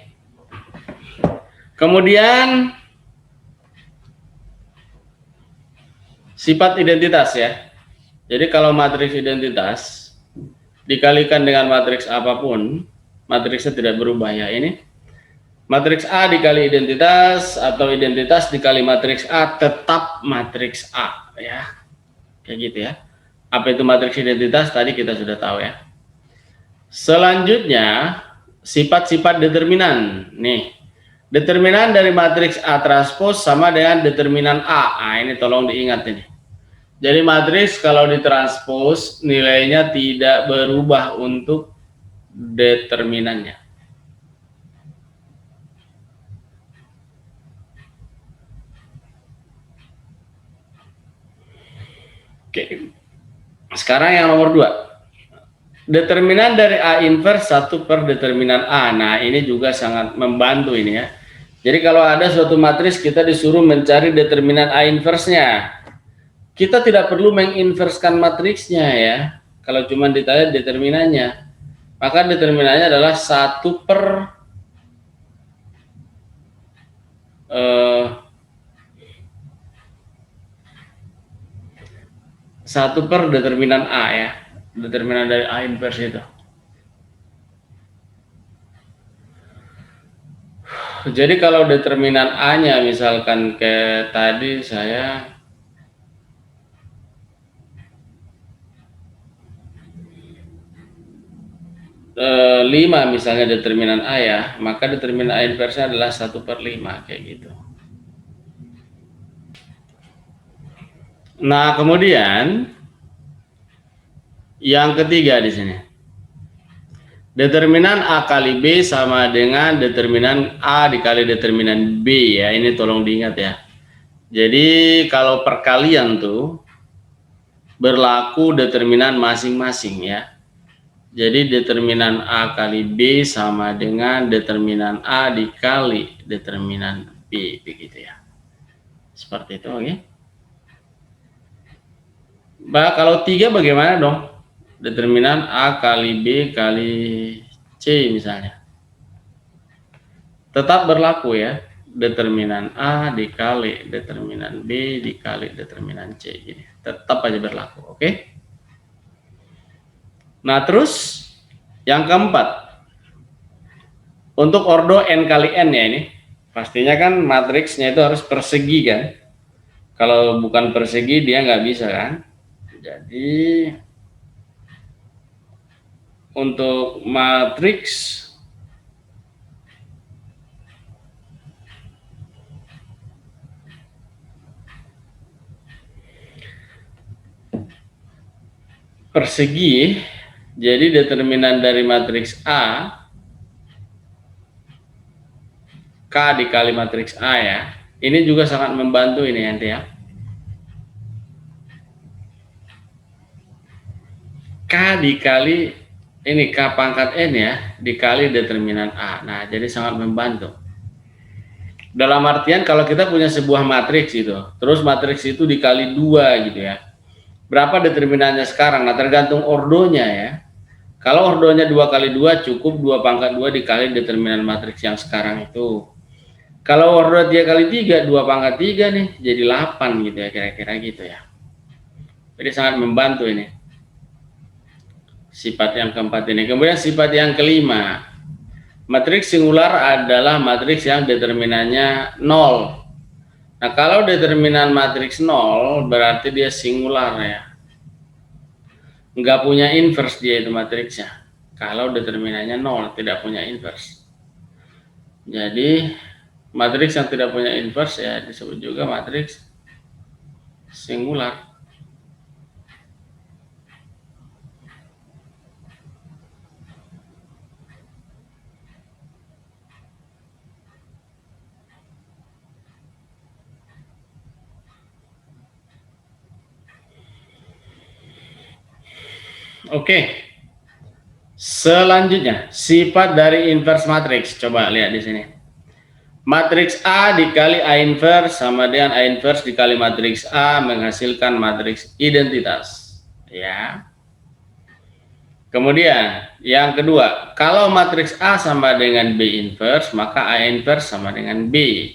Kemudian sifat identitas ya. Jadi kalau matriks identitas dikalikan dengan matriks apapun, matriksnya tidak berubah ya. Ini Matriks A dikali identitas atau identitas dikali matriks A tetap matriks A, ya. Kayak gitu ya. Apa itu matriks identitas? Tadi kita sudah tahu ya. Selanjutnya, sifat-sifat determinan. Nih, determinan dari matriks A transpose sama dengan determinan A. Nah, ini tolong diingat ini. Jadi matriks kalau ditranspose nilainya tidak berubah untuk determinannya. Oke. Sekarang yang nomor 2. Determinan dari A inverse 1 per determinan A. Nah, ini juga sangat membantu ini ya. Jadi kalau ada suatu matriks kita disuruh mencari determinan A inverse-nya. Kita tidak perlu menginverskan matriksnya ya. Kalau cuma ditanya determinannya. Maka determinannya adalah 1 per 1 per determinan A ya. Determinan dari A inverse itu. Jadi kalau determinan A-nya misalkan kayak tadi saya 5 misalnya determinan A ya, maka determinan A inverse adalah 1 per 5 kayak gitu. Nah, kemudian yang ketiga di sini. Determinan A kali B sama dengan determinan A dikali determinan B ya. Ini tolong diingat ya. Jadi kalau perkalian tuh berlaku determinan masing-masing ya. Jadi determinan A kali B sama dengan determinan A dikali determinan B begitu ya. Seperti itu, oke. Kalau 3 bagaimana dong? Determinan A kali B kali C misalnya. Tetap berlaku ya. Determinan A dikali determinan B dikali determinan C gini. Tetap aja berlaku, oke? Nah, terus yang keempat. Untuk ordo N kali N ya ini. Pastinya kan matriksnya itu harus persegi kan. Kalau bukan persegi dia nggak bisa kan. Jadi untuk matriks persegi, jadi determinan dari matriks A K dikali matriks A ya. Ini juga sangat membantu ini nanti ya. K dikali ini K pangkat N ya, dikali determinan A. Nah, jadi sangat membantu. Dalam artian kalau kita punya sebuah matriks itu, terus matriks itu dikali 2 gitu ya. Berapa determinannya sekarang? Nah, tergantung ordonya ya. Kalau ordonya 2 kali 2 cukup 2 pangkat 2 dikali determinan matriks yang sekarang itu. Kalau ordo 3 kali 3, 2 pangkat 3 nih, jadi 8 gitu ya, kira-kira gitu ya. Jadi sangat membantu ini. Sifat yang keempat ini. Kemudian sifat yang kelima. Matriks singular adalah matriks yang determinannya 0. Nah, kalau determinan matriks 0 berarti dia singular ya. Nggak punya inverse dia itu matriksnya. Kalau determinannya 0, tidak punya inverse. Jadi matriks yang tidak punya inverse ya disebut juga matriks singular. Oke. Selanjutnya, sifat dari inverse matriks. Coba lihat di sini. Matriks A dikali A inverse sama dengan A inverse dikali matriks A menghasilkan matriks identitas. Ya. Kemudian, yang kedua, kalau matriks A sama dengan B inverse, maka A inverse sama dengan B.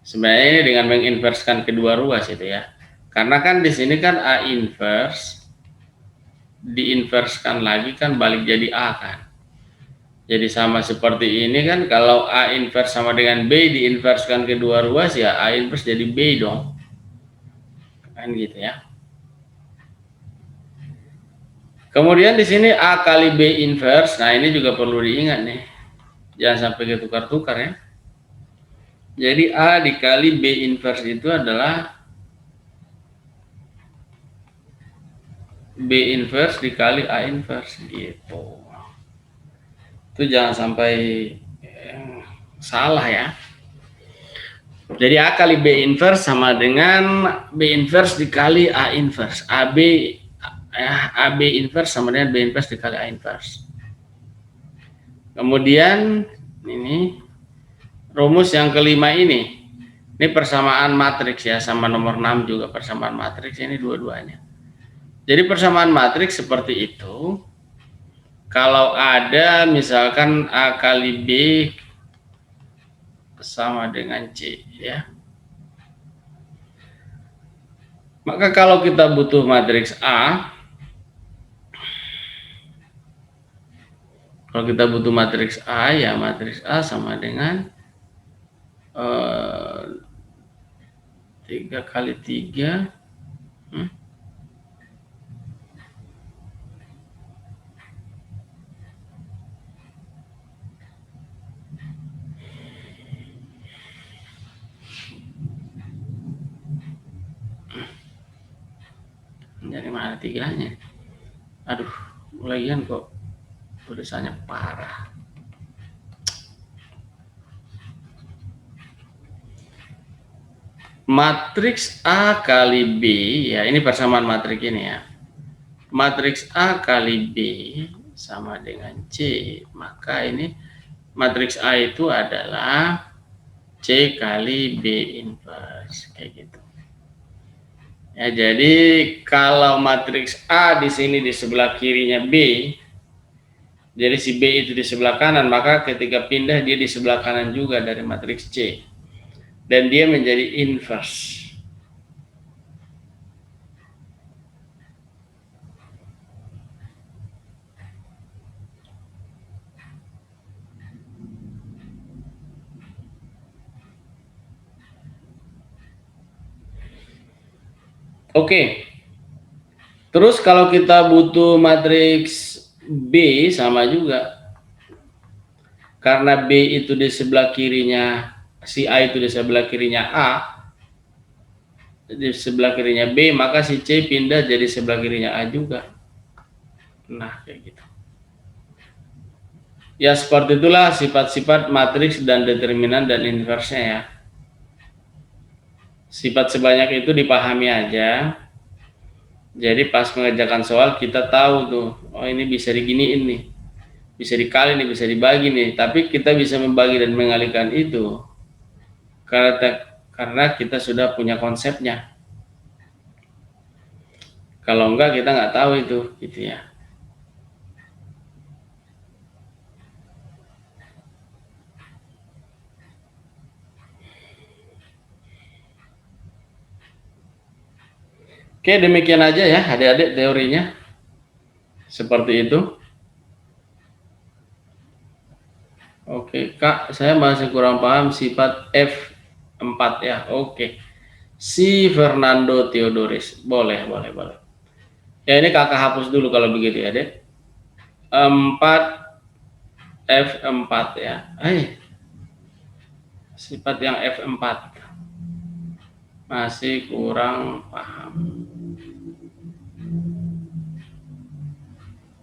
Sebenarnya ini dengan menginverskan kedua ruas itu ya. Karena kan di sini kan A inverse diinverskan lagi kan balik jadi A kan. Jadi sama seperti ini kan, kalau A inverse sama dengan B diinverskan kedua ruas ya A inverse jadi B dong. Kan gitu ya. Kemudian di sini A kali B inverse. Nah, ini juga perlu diingat nih. Jangan sampai ketukar-tukar ya. Jadi A dikali B inverse itu adalah B inverse dikali A inverse gitu. Itu jangan sampai salah ya. Jadi A kali B inverse sama dengan B inverse dikali A inverse. AB inverse sama dengan B inverse dikali A inverse. Kemudian ini rumus yang kelima ini persamaan matriks ya, sama nomor 6 juga persamaan matriks, ini dua-duanya. Jadi persamaan matriks seperti itu. Kalau ada misalkan A kali B sama dengan C ya. Maka kalau kita butuh matriks A, kalau kita butuh matriks A ya matriks A sama dengan 3 kali 3 dari mana tiganya? Aduh, lagian kok tulisannya parah. Matriks A kali B ya, ini persamaan matriks ini ya. Matriks A kali B sama dengan C, maka ini matriks A itu adalah C kali B inverse kayak gitu. Ya, jadi kalau matriks A di sini di sebelah kirinya B, jadi si B itu di sebelah kanan, maka ketika pindah dia di sebelah kanan juga dari matriks C. Dan dia menjadi inverse. Oke. Terus kalau kita butuh matriks B sama juga. Karena B itu di sebelah kirinya, si A itu di sebelah kirinya A, di sebelah kirinya B, maka si C pindah jadi sebelah kirinya A juga. Nah, kayak gitu. Ya, seperti itulah sifat-sifat matriks dan determinan dan inversnya ya. Sifat sebanyak itu dipahami aja. Jadi pas mengerjakan soal kita tahu tuh, oh ini bisa diginiin nih, bisa dikali nih, bisa dibagi nih. Tapi kita bisa membagi dan mengalihkan itu karena kita sudah punya konsepnya. Kalau enggak kita nggak tahu itu, gitu ya. Oke, demikian aja ya adik-adik teorinya. Seperti itu. Oke, Kak, saya masih kurang paham sifat F4 ya. Oke. Si Fernando Theodoris. Boleh. Ya, ini Kakak hapus dulu kalau begitu ya, Dek. 4 F4 ya. Sifat yang F4. Masih kurang paham.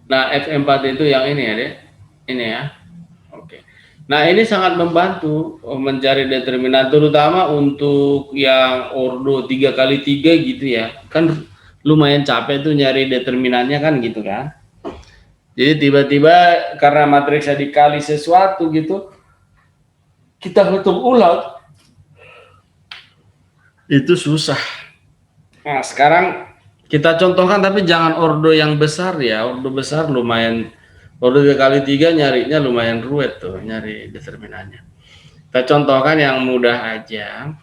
Nah, F4 itu yang ini ya, Dek. Ini ya. Oke. Nah, ini sangat membantu mencari determinan, terutama untuk yang ordo 3 kali 3 gitu ya. Kan lumayan capek tuh nyari determinannya kan gitu kan. Jadi tiba-tiba karena matriksnya dikali sesuatu gitu, kita hitung ulang, itu susah. Nah, sekarang kita contohkan, tapi jangan ordo yang besar ya. Ordo besar lumayan, ordo 3 kali 3 nyarinya lumayan ruwet tuh, nyari determinannya. Kita contohkan yang mudah aja.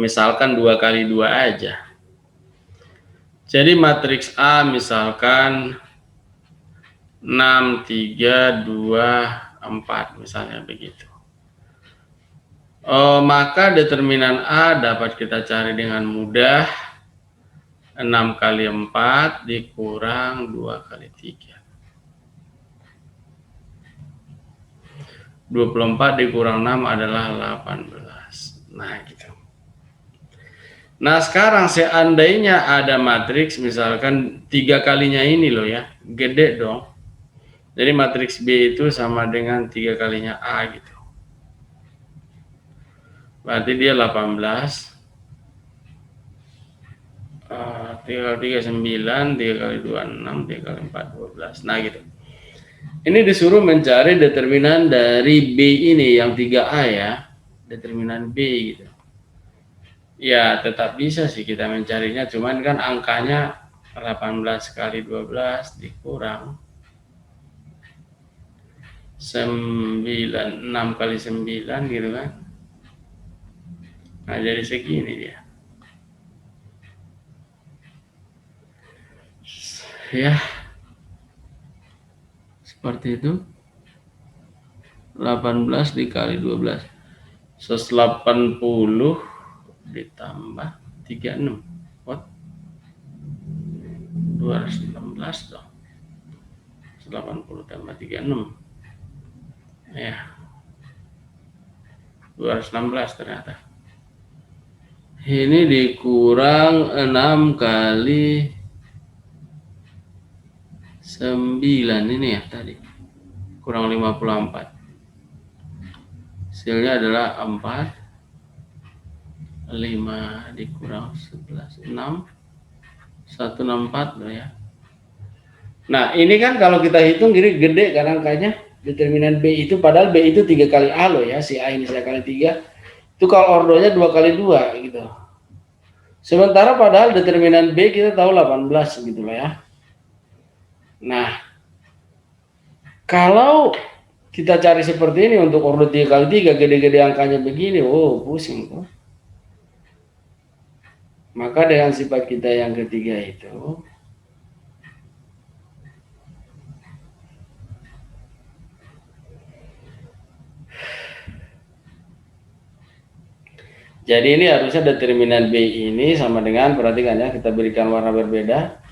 Misalkan 2 kali 2 aja. Jadi matriks A misalkan 6, 3, 2, 4 misalnya begitu. Maka determinan A dapat kita cari dengan mudah. 6 kali 4 dikurang 2 kali 3. 24 dikurang 6 adalah 18. Nah gitu. Nah sekarang seandainya ada matriks misalkan 3 kalinya ini loh ya, gede dong. Jadi matriks B itu sama dengan 3 kalinya A gitu. Berarti dia 18. 3 kali 3 9, 3 kali 2 6, 3 kali 4 12. Nah gitu. Ini disuruh mencari determinan dari B ini yang 3A ya. Determinan B gitu. Ya tetap bisa sih kita mencarinya, cuman kan angkanya 18 kali 12 dikurang 9, 6 kali 9 gitu kan. Nah jadi segini dia. Ya seperti itu. 18 dikali 12 180 ditambah 36. What? 216 dong. 180 tambah 36. Ya. 216 ternyata. Ini dikurang 6 kali 9 ini ya tadi. Kurang 54. Hasilnya adalah 4. 5 dikurang 11, 6, 164 loh ya. Nah ini kan kalau kita hitung gini gede kan angkanya, determinan B itu, padahal B itu 3 kali A loh ya, si A ini saya kali 3, itu kalau ordonya 2 kali 2 gitu. Sementara padahal determinan B kita tahu 18 gitu loh ya. Nah kalau kita cari seperti ini untuk ordo 3 kali 3, gede-gede angkanya begini, oh pusing kok. Maka dengan sifat kita yang ketiga itu, jadi ini harusnya determinan B ini sama dengan, perhatikan ya, kita berikan warna berbeda.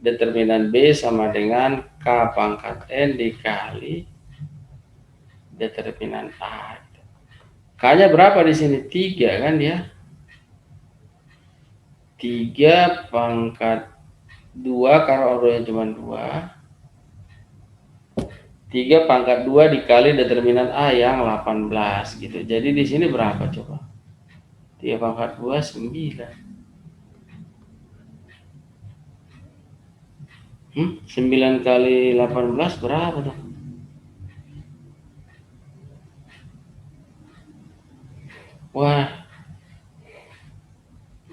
Determinan B sama dengan K pangkat N dikali determinan A. K-nya berapa di sini? 3 kan ya. 3 pangkat 2 karena ordonya cuma 2. 3 pangkat 2 dikali determinan A yang 18 gitu. Jadi di sini berapa coba? 3 pangkat 2 9. 9 kali 18 berapa dong? Wah,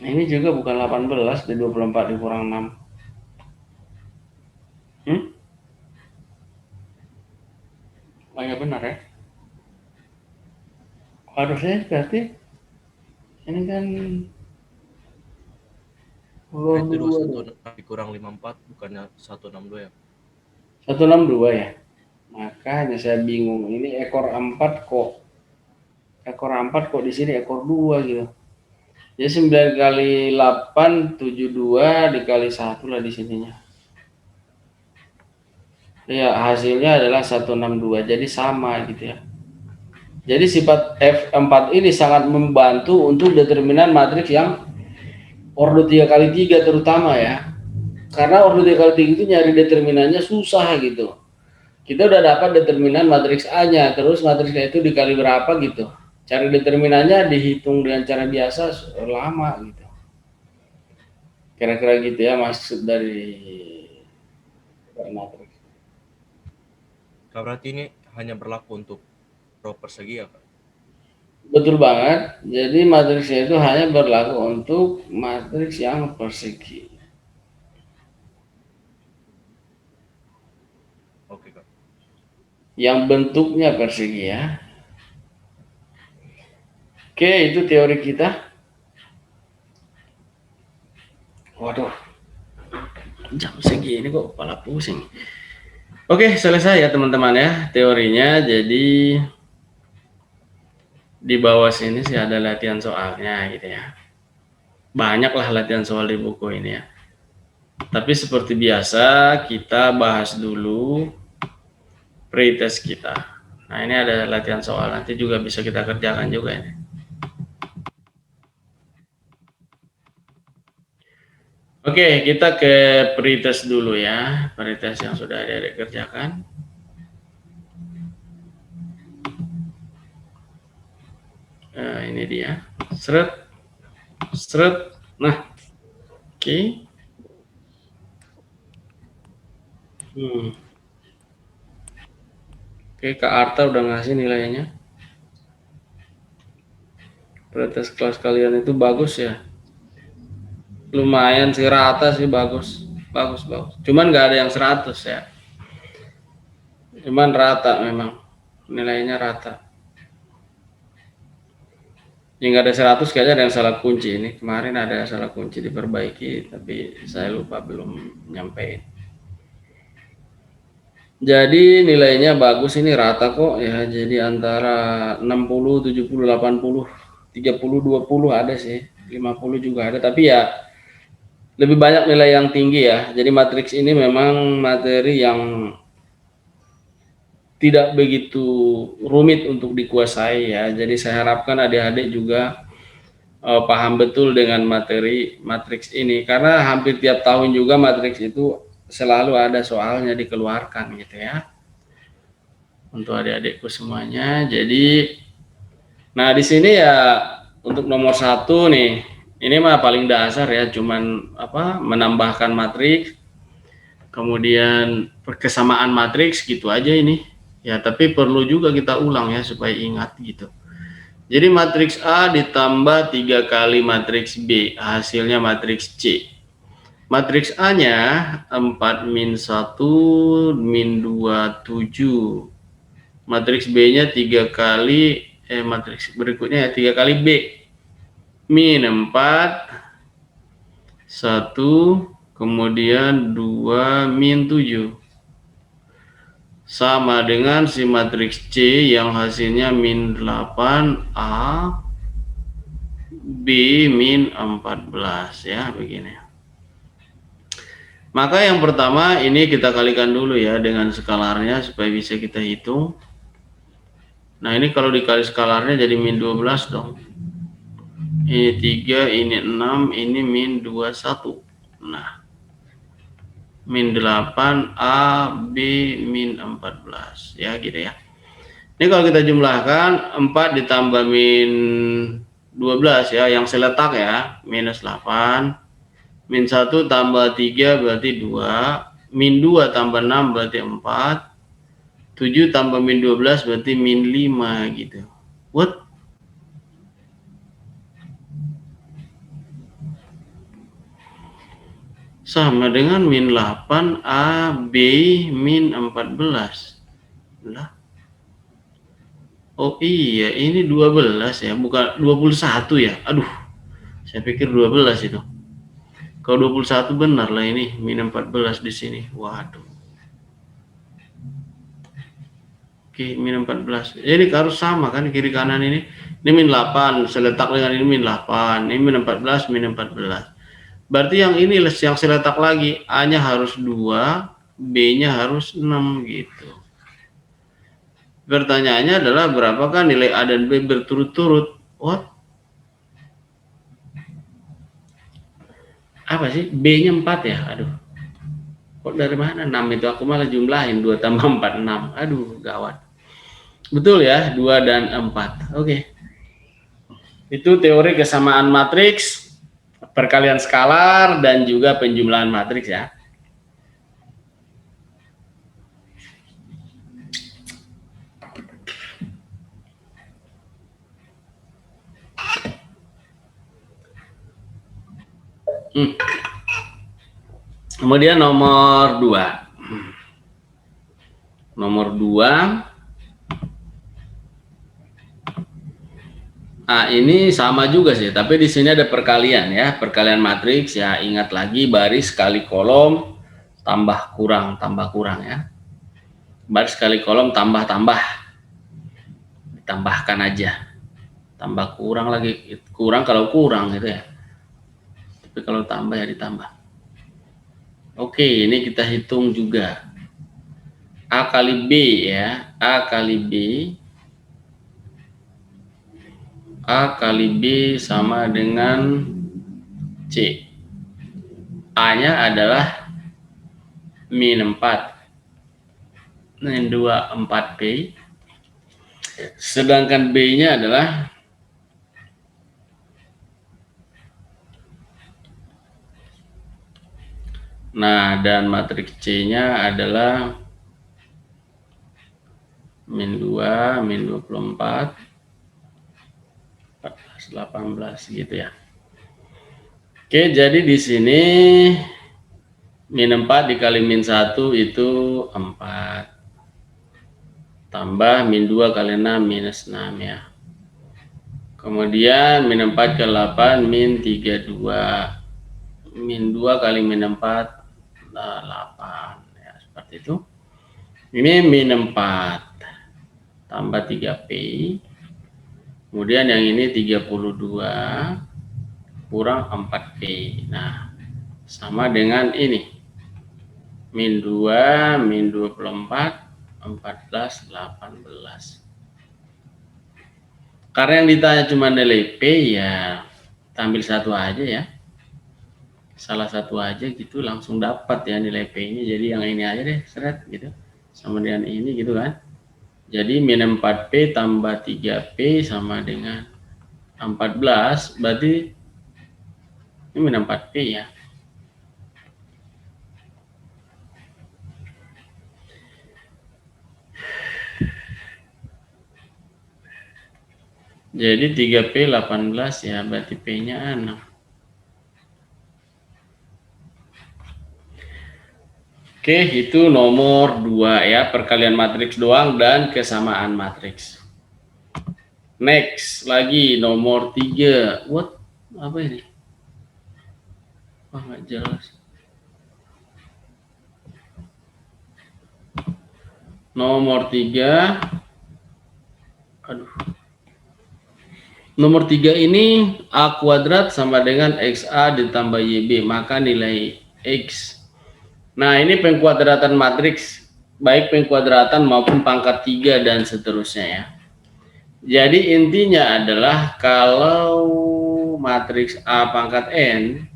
ini juga bukan 18, di 24 dikurang 6. Banyak benar ya? Harusnya berarti ini kan Itu 216 dikurang 54 bukannya 162 ya? 162 ya. Makanya saya bingung, ini ekor 4 kok di sini ekor 2 gitu. Jadi 9 kali 8 72 dikali 1 lah di sininya. Ya, hasilnya adalah 162. Jadi sama gitu ya. Jadi sifat F4 ini sangat membantu untuk determinan matriks yang ordo 3 kali 3 terutama ya. Karena ordo 3 kali 3 itu nyari determinannya susah gitu. Kita udah dapat determinan matriks A-nya, terus matriksnya itu dikali berapa gitu. Cari determinannya dihitung dengan cara biasa lama gitu. Kira-kira gitu ya maksud dari matriks. Berarti ini hanya berlaku untuk row persegi ya, Kak? Betul banget. Jadi matriksnya itu hanya berlaku untuk matriks yang persegi. Oke, Kak. Yang bentuknya persegi ya. Oke, itu teori kita. Waduh, jam segini kok kepala pusing. Oke, selesai ya teman-teman ya teorinya. Jadi di bawah sini sih ada latihan soalnya gitu ya. Banyaklah latihan soal di buku ini ya. Tapi seperti biasa kita bahas dulu pretest kita. Nah ini ada latihan soal, nanti juga bisa kita kerjakan juga ini. Oke, kita ke pretest dulu ya, pretest yang sudah ada kerjakan. Nah, ini dia, seret, seret. Nah, oke. Oke, Kak Arta udah ngasih nilainya. Pretest kelas kalian itu bagus ya. Lumayan sih, rata sih, bagus. Bagus. Cuman nggak ada yang 100 ya. Cuman rata memang. Nilainya rata. Yang nggak ada 100 kayaknya ada yang salah kunci ini. Kemarin ada salah kunci diperbaiki, tapi saya lupa belum nyampein. Jadi nilainya bagus, ini rata kok ya. Jadi antara 60, 70, 80, 30, 20 ada sih. 50 juga ada, tapi ya lebih banyak nilai yang tinggi ya. Jadi matriks ini memang materi yang tidak begitu rumit untuk dikuasai ya. Jadi saya harapkan adik-adik juga paham betul dengan materi matriks ini, karena hampir tiap tahun juga matriks itu selalu ada soalnya dikeluarkan gitu ya. Untuk adik-adikku semuanya. Jadi nah di sini ya untuk nomor 1 nih. Ini mah paling dasar ya, cuman menambahkan matriks, kemudian kesamaan matriks gitu aja ini. Ya, tapi perlu juga kita ulang ya supaya ingat gitu. Jadi matriks A ditambah 3 kali matriks B, hasilnya matriks C. Matriks A-nya 4 min 1 min 2 7. Matriks B-nya 3 kali matriks berikutnya ya 3 kali B. Min 4 1 kemudian 2 min 7. Sama dengan si matriks C yang hasilnya min 8 A B min 14 ya, begini. Maka yang pertama ini kita kalikan dulu ya dengan skalarnya supaya bisa kita hitung. Nah ini kalau dikali skalarnya jadi min 12 dong. Ini 3, ini 6, ini min 21. Nah min 8 A B min 14 ya gitu ya. Ini kalau kita jumlahkan 4 ditambah min 12 ya yang seletak ya, minus 8, min 1 tambah 3 berarti 2, min 2 tambah 6 berarti 4, 7 tambah min 12 berarti min 5 gitu. What? Sama dengan min 8 A B min 14 lah. Oh iya, ini 12 ya, bukan 21 ya. Aduh, saya pikir 12 itu. Kalau 21 benar lah ini, min 14 di sini. Waduh. Oke, min 14. Jadi harus sama kan kiri kanan ini. Ini min 8, seletak dengan ini min 8. Ini min 14, min 14. Berarti yang ini yang seletak lagi, A-nya harus 2, B-nya harus 6 gitu. Pertanyaannya adalah berapakah nilai A dan B berturut-turut? What? Apa sih? B-nya 4 ya? Aduh. Kok dari mana 6 itu? Aku malah jumlahin 2 tambah 4, 6. Aduh, gawat. Betul ya, 2 dan 4. Oke. Itu teori kesamaan matriks, perkalian skalar, dan juga penjumlahan matriks ya. Kemudian nomor 2. Nomor 2. Nah, ini sama juga sih, tapi di sini ada perkalian ya, perkalian matriks ya. Ingat lagi baris kali kolom tambah kurang ya. baris kali kolom tambah-tambah, ditambahkan aja, tambah kurang lagi, kurang kalau kurang gitu ya, tapi kalau tambah ya ditambah. Oke, ini kita hitung juga. A kali B ya, A kali B, A kali B sama dengan C. A-nya adalah min 4, min 2, 4B. Sedangkan B-nya adalah dan matriks C-nya adalah min 2, min 24, 14, 18 gitu ya. Oke, jadi di sini min 4 dikali min 1 itu 4. Tambah min 2 kali 6 minus 6 ya. Kemudian min 4 kali 8 min 32. Min 2 kali min 4 8 ya, seperti itu. Ini min 4 tambah 3P. Kemudian yang ini 32 kurang 4P. Nah, sama dengan ini. Min 2, min 24, 14, 18. Karena yang ditanya cuma nilai P ya, ambil satu aja ya. Salah satu aja gitu langsung dapat ya nilai P-nya. Jadi yang ini aja deh, seret gitu. Sama dengan ini gitu kan. Jadi min 4P tambah 3P sama dengan 14, berarti ini min 4P ya. Jadi 3P 18 ya, berarti P-nya 6. Oke, itu nomor 2 ya, perkalian matriks doang dan kesamaan matriks. Next, lagi nomor 3. What? Apa ini? Wah, nggak jelas. Nomor 3. Aduh. Nomor 3 ini A kuadrat sama dengan XA ditambah YB, maka nilai X. Nah, ini pengkuadratan matriks, baik pengkuadratan maupun pangkat 3 dan seterusnya ya. Jadi intinya adalah kalau matriks A pangkat N,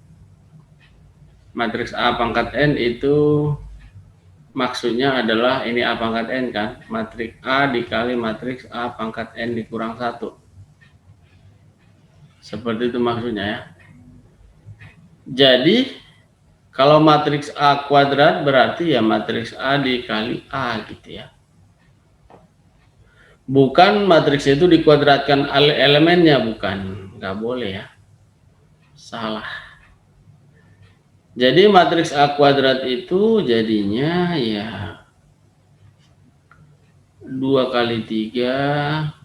matriks A pangkat N itu maksudnya adalah ini A pangkat N kan, matriks A dikali matriks A pangkat N dikurang 1. Seperti itu maksudnya ya. Jadi kalau matriks A kuadrat berarti ya matriks A dikali A gitu ya. Bukan matriks itu dikuadratkan elemennya, bukan. Nggak boleh ya. Salah. Jadi matriks A kuadrat itu jadinya ya 2 kali 3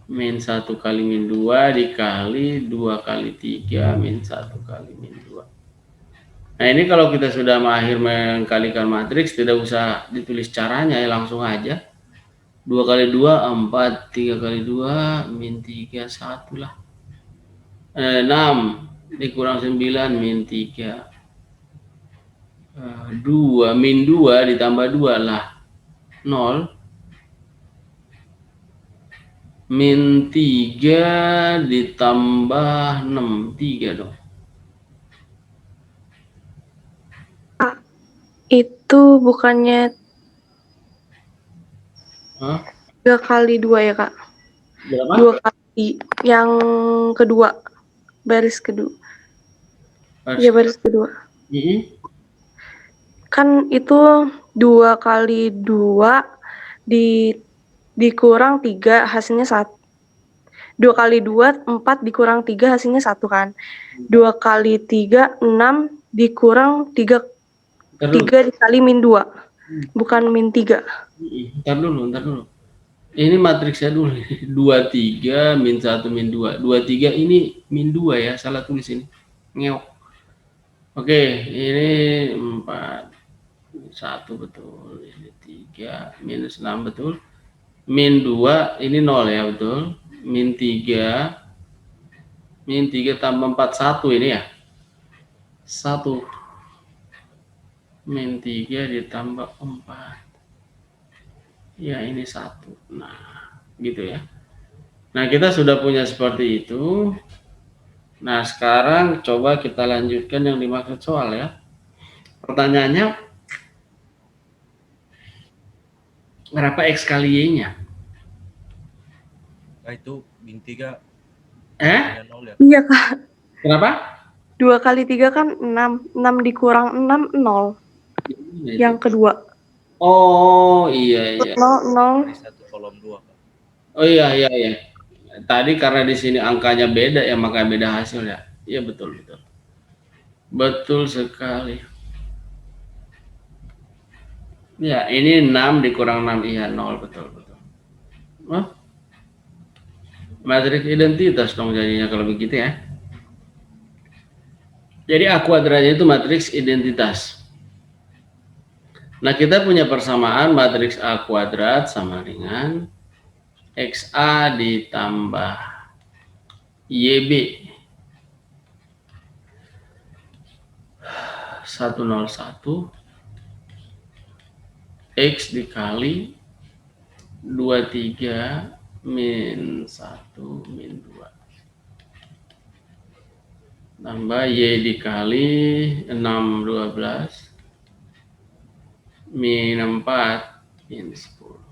min 1 kali min 2 dikali 2 kali 3 min 1 kali min 2. Nah, ini kalau kita sudah mahir mengkalikan matriks, tidak usah ditulis caranya ya, langsung aja. 2 kali 2, 4, 3 kali 2, min 3, 1 lah. 6 dikurang 9, min 3. 2, min 2 ditambah 2 lah. 0. Min 3 ditambah 6, 3 dong. Itu bukannya Hah? 3 kali 2 ya, Kak? Berapa? 2 kali yang kedua. Baris kedua. Iya, baris kedua. Kan itu 2 kali 2 dikurang 3 hasilnya 1. 2 kali 2 4 dikurang 3 hasilnya 1 kan. 2 kali 3 6 dikurang 3 dikali min 2. Bukan min 3. Ntar dulu. Ini matriksnya dulu. 23 min 1 min 2. 23 ini min 2 ya, salah tulis ini. Ngeok. Oke, ini 4. 1 betul, ini 3, minus 6 betul, min 2, ini 0 ya betul, min 3 tambah 4, 1 ini ya, 1, min 3 ditambah 4, ya ini 1, nah gitu ya. Nah kita sudah punya seperti itu. Nah sekarang coba kita lanjutkan yang dimaksud soal ya. Pertanyaannya, berapa X kali Y-nya? Nah itu min 3 Eh? ya 0 ya. Iya, Kak. Kenapa? 2 kali 3 kan 6. 6 dikurang 6, 0. Yang kedua. Oh iya. 0, 0. Dari 1 kolom 2 Kak. Oh iya. Tadi karena di sini angkanya beda ya, makanya beda hasil ya. Iya betul. Betul sekali. Ya, ini 6 dikurang 6, iya 0, betul. Oh, matriks identitas dong jadinya kalau begitu ya. Jadi A kuadratnya itu matriks identitas. Nah, kita punya persamaan matriks A kuadrat sama dengan XA ditambah YB 101 X dikali 23 min 1 min 2 tambah Y dikali 6 12 min 4 min 10.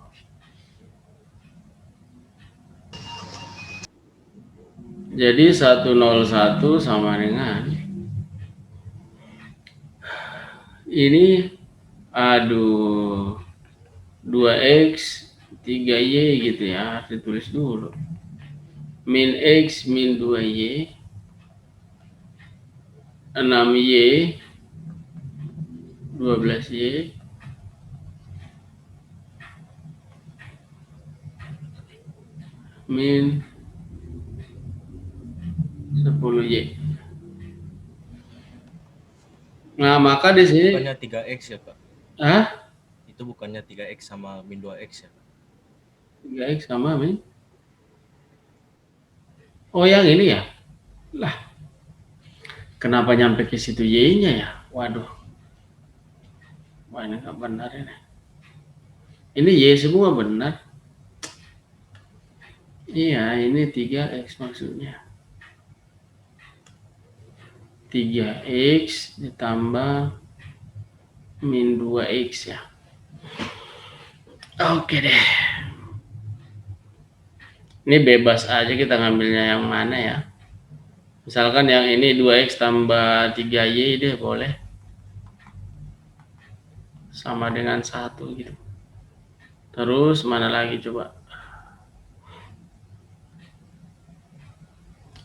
Jadi 101 sama dengan ini 2x 3y gitu ya, harus ditulis dulu. Min x min 2y 6y 12y min 10y. Nah, maka di sini Bukannya 3x ya Kak? Itu bukannya 3x sama min 2x ya Kak? 3x sama min. Oh, yang ini ya? Lah, kenapa nyampe ke situ y-nya ya? Waduh. Wah, ini nggak benar ini. Ini y semua benar. Iya, ini 3x maksudnya. 3x ditambah min 2x ya. Oke deh. Ini bebas aja kita ngambilnya yang mana ya. Misalkan yang ini 2x tambah 3y deh boleh. Sama dengan 1 gitu. Terus mana lagi coba?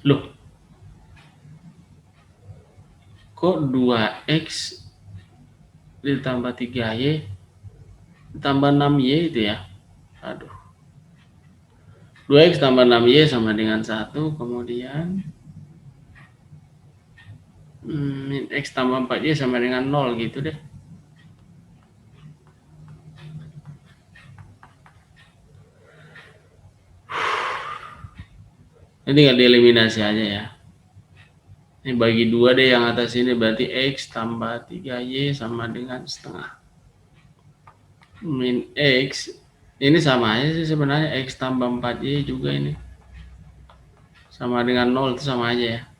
Loh. Kok 2x ditambah 3y ditambah 6y itu ya? Aduh. 2x tambah 6y sama dengan 1, kemudian min x tambah 4y sama dengan 0 gitu deh. Ini tinggal dieliminasi aja ya. Ini bagi 2 deh yang atas ini, berarti x tambah 3y sama dengan setengah. Min x, ini sama aja sih sebenarnya, x tambah 4y juga ini. Sama dengan 0, itu sama aja ya.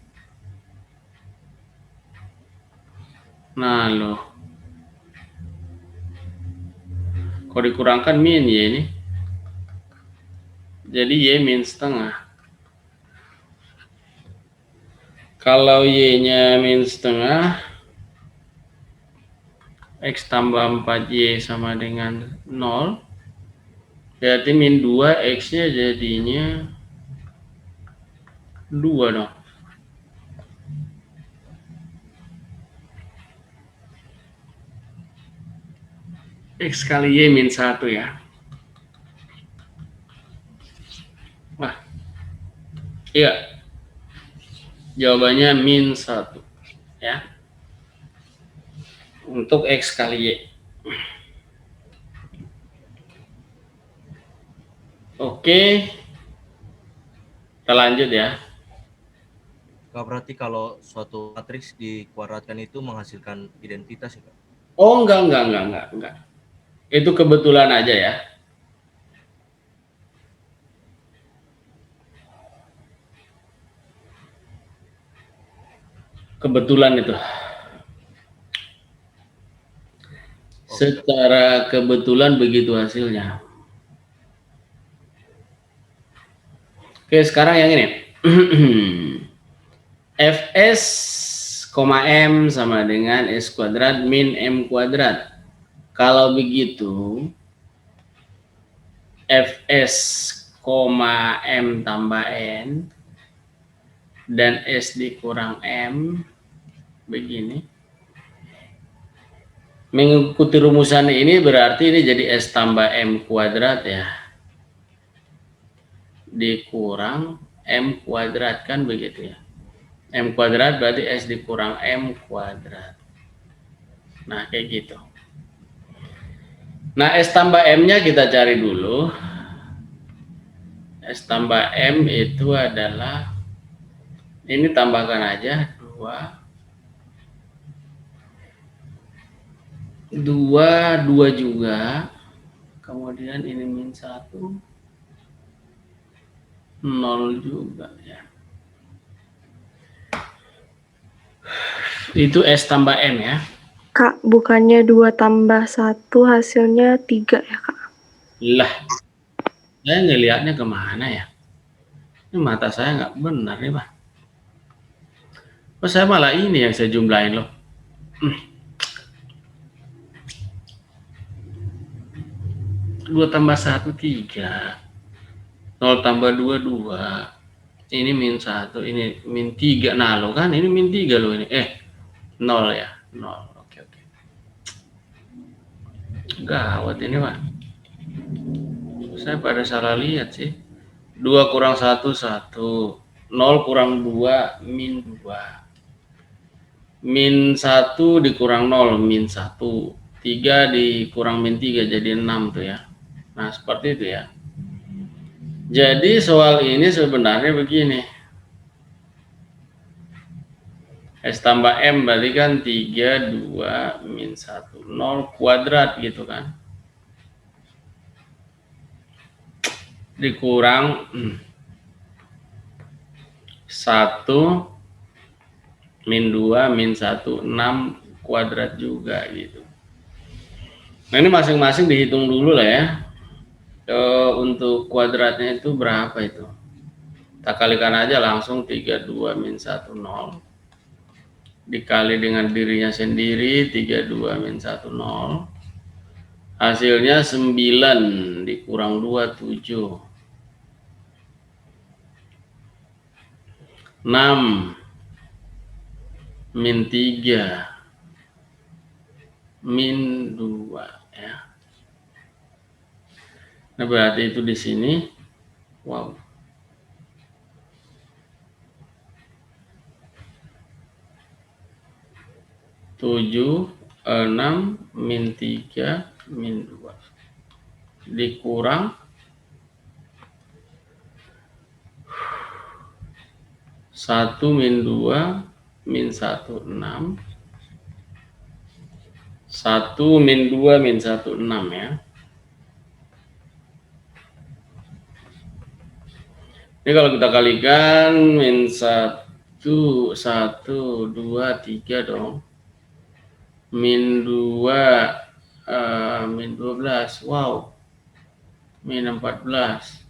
Nah loh. Kalau dikurangkan min y ini. Jadi y min setengah. Kalau y-nya min setengah, x tambah 4y sama dengan 0, berarti min 2, x-nya jadinya 2 dong. X kali y min 1 ya. Wah, iya. Jawabannya min 1 ya. Untuk x kali y. Oke, kita lanjut ya. Kak, berarti kalau suatu matriks dikuadratkan itu menghasilkan identitas ya, Kak? Oh, enggak. Itu kebetulan aja ya. Kebetulan itu. Secara kebetulan begitu hasilnya. Oke, sekarang yang ini. Fs, M sama dengan S kuadrat min M kuadrat. Kalau begitu, Fs, M tambah N, dan S dikurang M, begini. Mengikuti rumusan ini berarti ini jadi S tambah M kuadrat ya. Dikurang M kuadrat, kan begitu ya. M kuadrat berarti S dikurang M kuadrat. Nah, kayak gitu. Nah, S tambah M-nya kita cari dulu. S tambah M itu adalah, ini tambahkan aja 2 juga. Kemudian ini min 1, 0 juga ya. Itu S tambah M ya. Kak, bukannya 2 tambah 1 hasilnya 3 ya, Kak? Lah, saya ngelihatnya kemana ya? Ini mata saya nggak benar nih, Pak. Oh, saya malah ini yang saya jumlahin loh. 2 tambah 1, 3. 0 tambah 2, 2. Ini min 1, ini min 3. Nah, lo kan ini min 3 loh ini. 0 ya, 0. Oke. Gawat ini, Pak. Saya pada salah lihat sih. 2 kurang 1, 1. 0 kurang 2, min 2. Min 1 dikurang 0, min 1. 3 dikurang min 3 jadi 6 tuh ya. Nah, seperti itu ya. Jadi soal ini sebenarnya begini. S tambah M berarti kan 3, 2, min 1, 0 kuadrat gitu kan. Dikurang 1, min 2, min 1, 6 kuadrat juga gitu. Nah, ini masing-masing dihitung dulu lah ya. Untuk kuadratnya itu berapa itu? Kita kalikan aja langsung 32 min 1, 0. Dikali dengan dirinya sendiri, 32 min 1, 0. Hasilnya 9 dikurang 2, 7. 6 min 3 min 2 ya. Nah, berarti itu di sini. Wow. 7, 6 min 3 min 2 dikurang 1 min 2 min 1, 6. 1 min 2 min 1, 6 ya. Ini kalau kita kalikan min 1, 2, 3 dong. Min 2, min 12, wow. Min 14.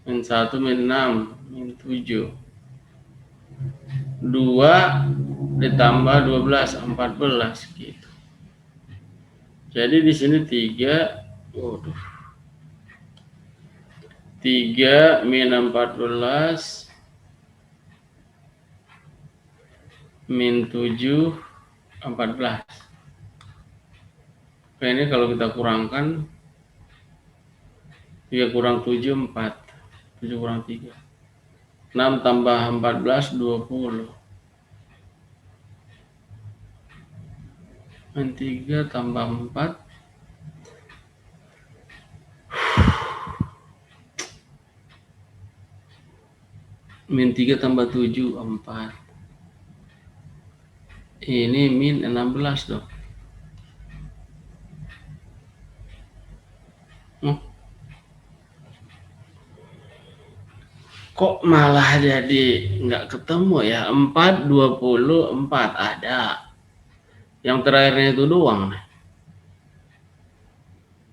Min 1, min 6, min 7. 2 ditambah 12, 14 gitu. Jadi di sini 3, 3 min 14 min 7, 14. Oke, ini kalau kita kurangkan 3 kurang 7, 4. 7 kurang 3. 6 tambah 14, 20. Min 3 tambah 4. Min 3 tambah 7, 4. Ini min 16 dong. Kok malah jadi nggak ketemu ya? 4, 24 ada. Yang terakhirnya itu doang.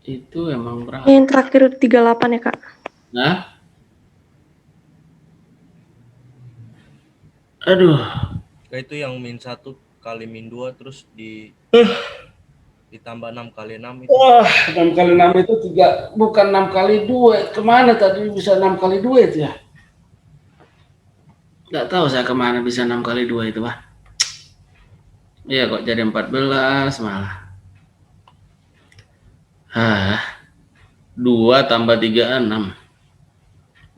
Itu emang berapa? Yang terakhir 38 ya, Kak? Nah, aduh, Itu yang min 1 kali min 2 terus ditambah 6 kali 6 itu. wah, 6 kali 6 itu 3, bukan 6 kali 2. Kemana tadi bisa 6 kali 2 itu ya? Nggak tahu saya kemana bisa 6 kali 2 itu, Pak. Iya kok jadi 14 malah. 2 tambah 3, 6.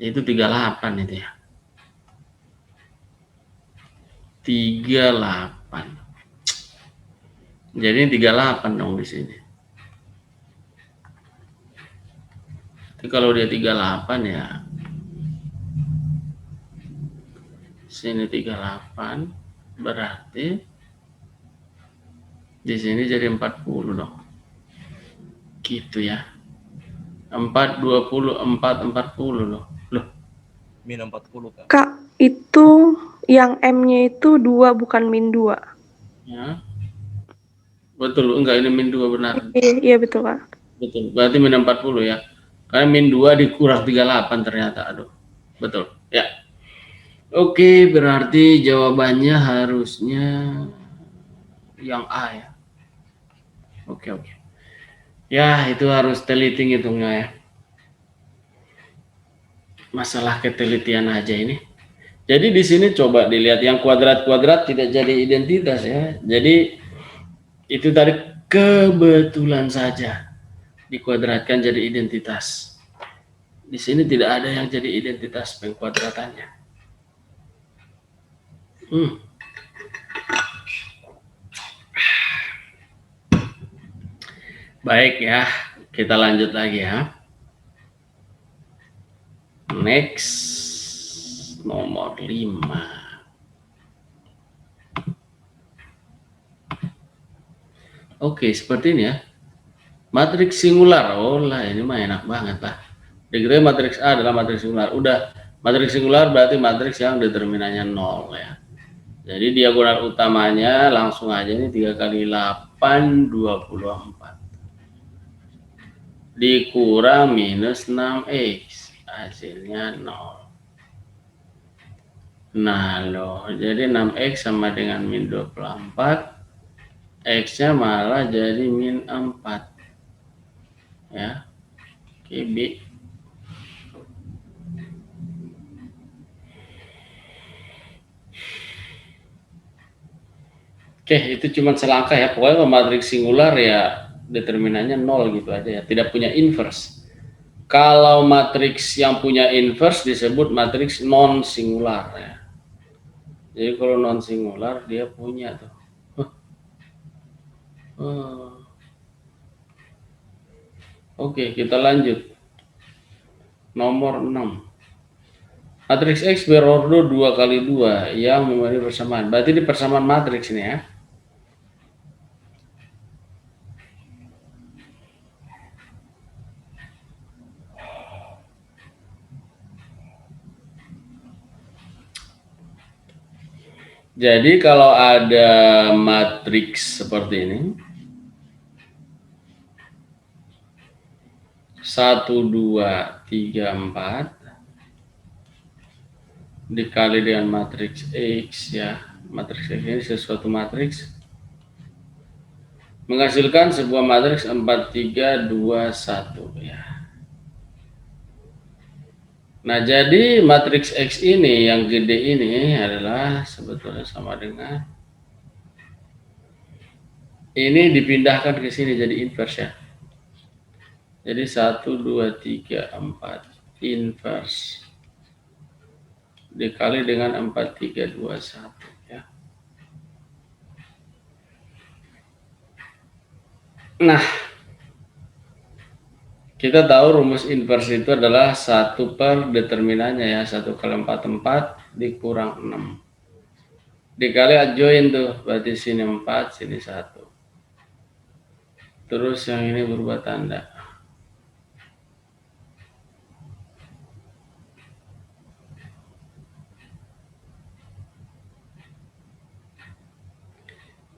Itu 38 itu ya. 38. Jadi 38 dong di sini. Tapi kalau dia 38 ya. Sini 38 berarti di sini jadi 40 dong. Gitu ya. 4, 20, 4, 40 loh. Loh. Min 40, Kak. Kak, itu yang M-nya itu 2 bukan min 2. Ya. Betul, enggak ini min 2 benar. Iya betul, Kak. Betul, berarti min 40 ya. Karena min 2 dikurang 38 ternyata. Aduh, betul. Ya. Oke, berarti jawabannya harusnya yang A ya. Oke. Ya, itu harus teliti ngitungnya ya. Masalah ketelitian aja ini. Jadi di sini coba dilihat yang kuadrat-kuadrat tidak jadi identitas ya. Jadi itu tadi kebetulan saja dikuadratkan jadi identitas. Di sini tidak ada yang jadi identitas pengkuadratannya. Baik ya, kita lanjut lagi ya. Next, nomor 5. Oke, seperti ini ya. Matriks singular. Oh lah, ini mah enak banget lah. Dikira matriks A adalah matriks singular. Udah, matriks singular berarti matriks yang determinannya 0 ya. Jadi diagonal utamanya langsung aja ini 3 kali 8, 24. Dikurang minus 6x. Hasilnya 0. Nah loh, jadi 6x sama dengan min 24. X-nya malah jadi min 4. Ya. Oke, B. Oke, itu cuma selangkah ya. Pokoknya matriks singular ya determinannya 0 gitu aja ya. Tidak punya inverse. Kalau matriks yang punya inverse disebut matriks non singular ya. Jadi kalau non singular dia punya tuh. Oke, kita lanjut. Nomor 6. Matriks X berordo 2 kali 2 yang memiliki persamaan. Berarti di persamaan matriks ini ya. Jadi kalau ada matriks seperti ini, 1, 2, 3, 4 dikali dengan matriks X ya. Matriks X ini sesuatu matriks menghasilkan sebuah matriks 4, 3, 2, 1 ya. Nah, jadi matriks X ini yang gede ini adalah sebetulnya sama dengan ini dipindahkan ke sini jadi inverse ya. Jadi 1, 2, 3, 4 inverse dikali dengan 4, 3, 2, 1 ya. Nah, kita tahu rumus inverse itu adalah 1 per determinannya ya, 1 kali 4 dikurang 6. Dikali adjoin tuh, berarti sini 4, sini 1. Terus yang ini berubah tanda.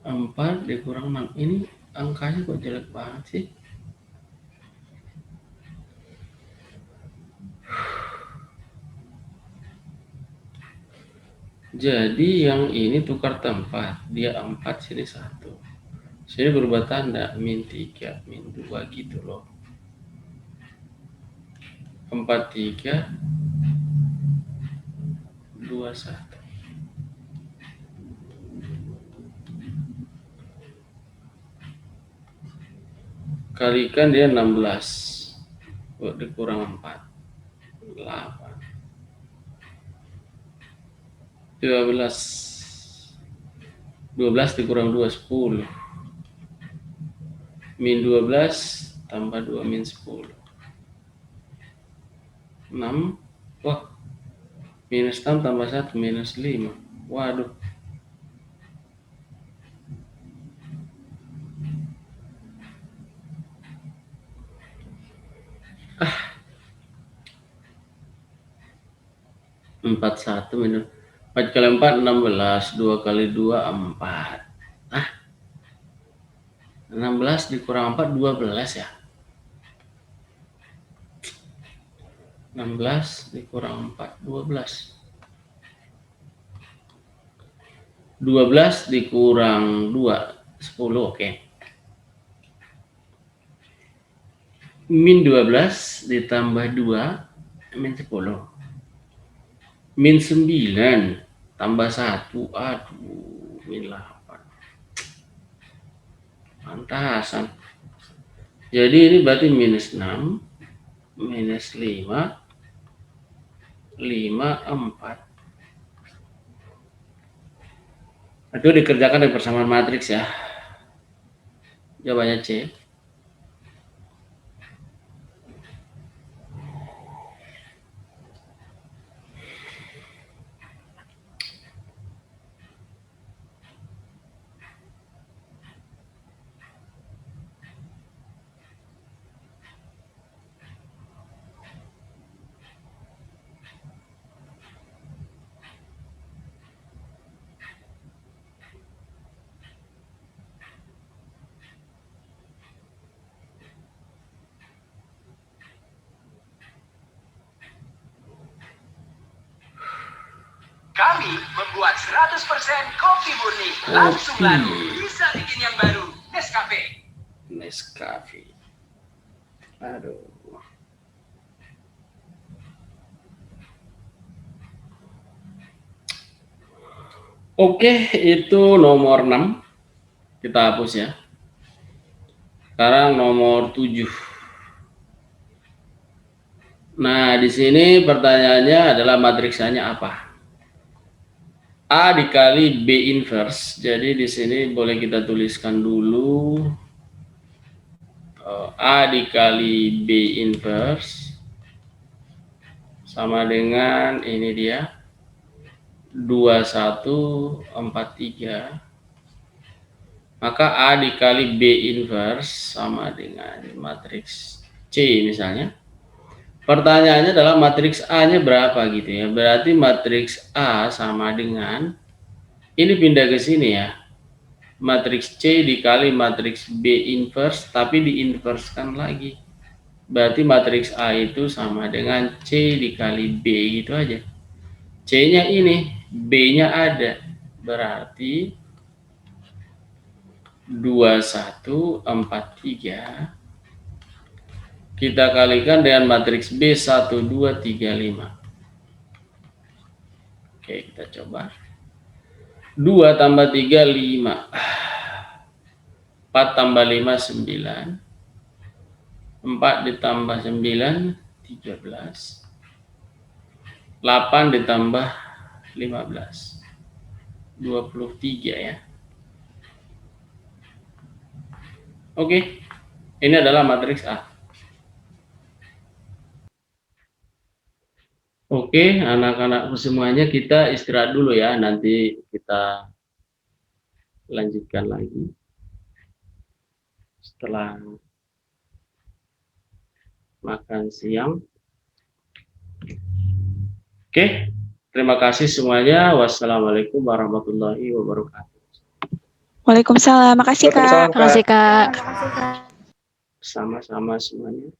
Empat dikurang 6. Ini angkanya kok jelek banget sih? Jadi yang ini tukar tempat, dia 4, sini 1. Sini berubah tanda, min 3, min 2 gitu loh. 4, 3, 2, 1. Kalikan dia 16. Dikurang 4. 8. 12 dikurang 2, 10. Min 12 tambah 2 min 10. 6. Wah. Minus 6 tambah 1 minus 5. Waduh. Empat 1 minus 4 kali 4 16, 2 kali 2 4. 16 dikurang 4 12 ya. 16 dikurang 4 12. 12 dikurang 2 10, oke. Min 12 ditambah 2 min 10. Min 9 tambah 1, aduh, min 8. Pantasan. Jadi ini berarti minus 6, minus 5, 5, 4. Itu dikerjakan dari persamaan matriks ya. Jawabannya C. Kami membuat 100% kopi murni. Langsung baru, bisa bikin yang baru. Nescafe. Nescafe. Aduh. Oke, itu nomor 6. Kita hapus ya. Sekarang nomor 7. Nah, di sini pertanyaannya adalah matriksanya apa? A dikali B inverse. Jadi di sini boleh kita tuliskan dulu A dikali B inverse sama dengan ini dia 2143. Maka A dikali B inverse sama dengan matriks C misalnya. Pertanyaannya adalah matriks A-nya berapa gitu ya. Berarti matriks A sama dengan ini pindah ke sini ya. Matriks C dikali matriks B inverse tapi diinverskan lagi. Berarti matriks A itu sama dengan C dikali B gitu aja. C-nya ini, B-nya ada. Berarti 2143 kita kalikan dengan matriks B 1 2 3 5. Oke, kita coba. 2 tambah 3 5. 4 tambah 5 9. 4 ditambah 9 13. 8 ditambah 15 23 ya. Oke. Ini adalah matriks A. Oke, anak-anak semuanya kita istirahat dulu ya. Nanti kita lanjutkan lagi setelah makan siang. Oke, terima kasih semuanya. Wassalamualaikum warahmatullahi wabarakatuh. Waalaikumsalam. Makasih, Kak. Makasih, Kak. Sama-sama semuanya.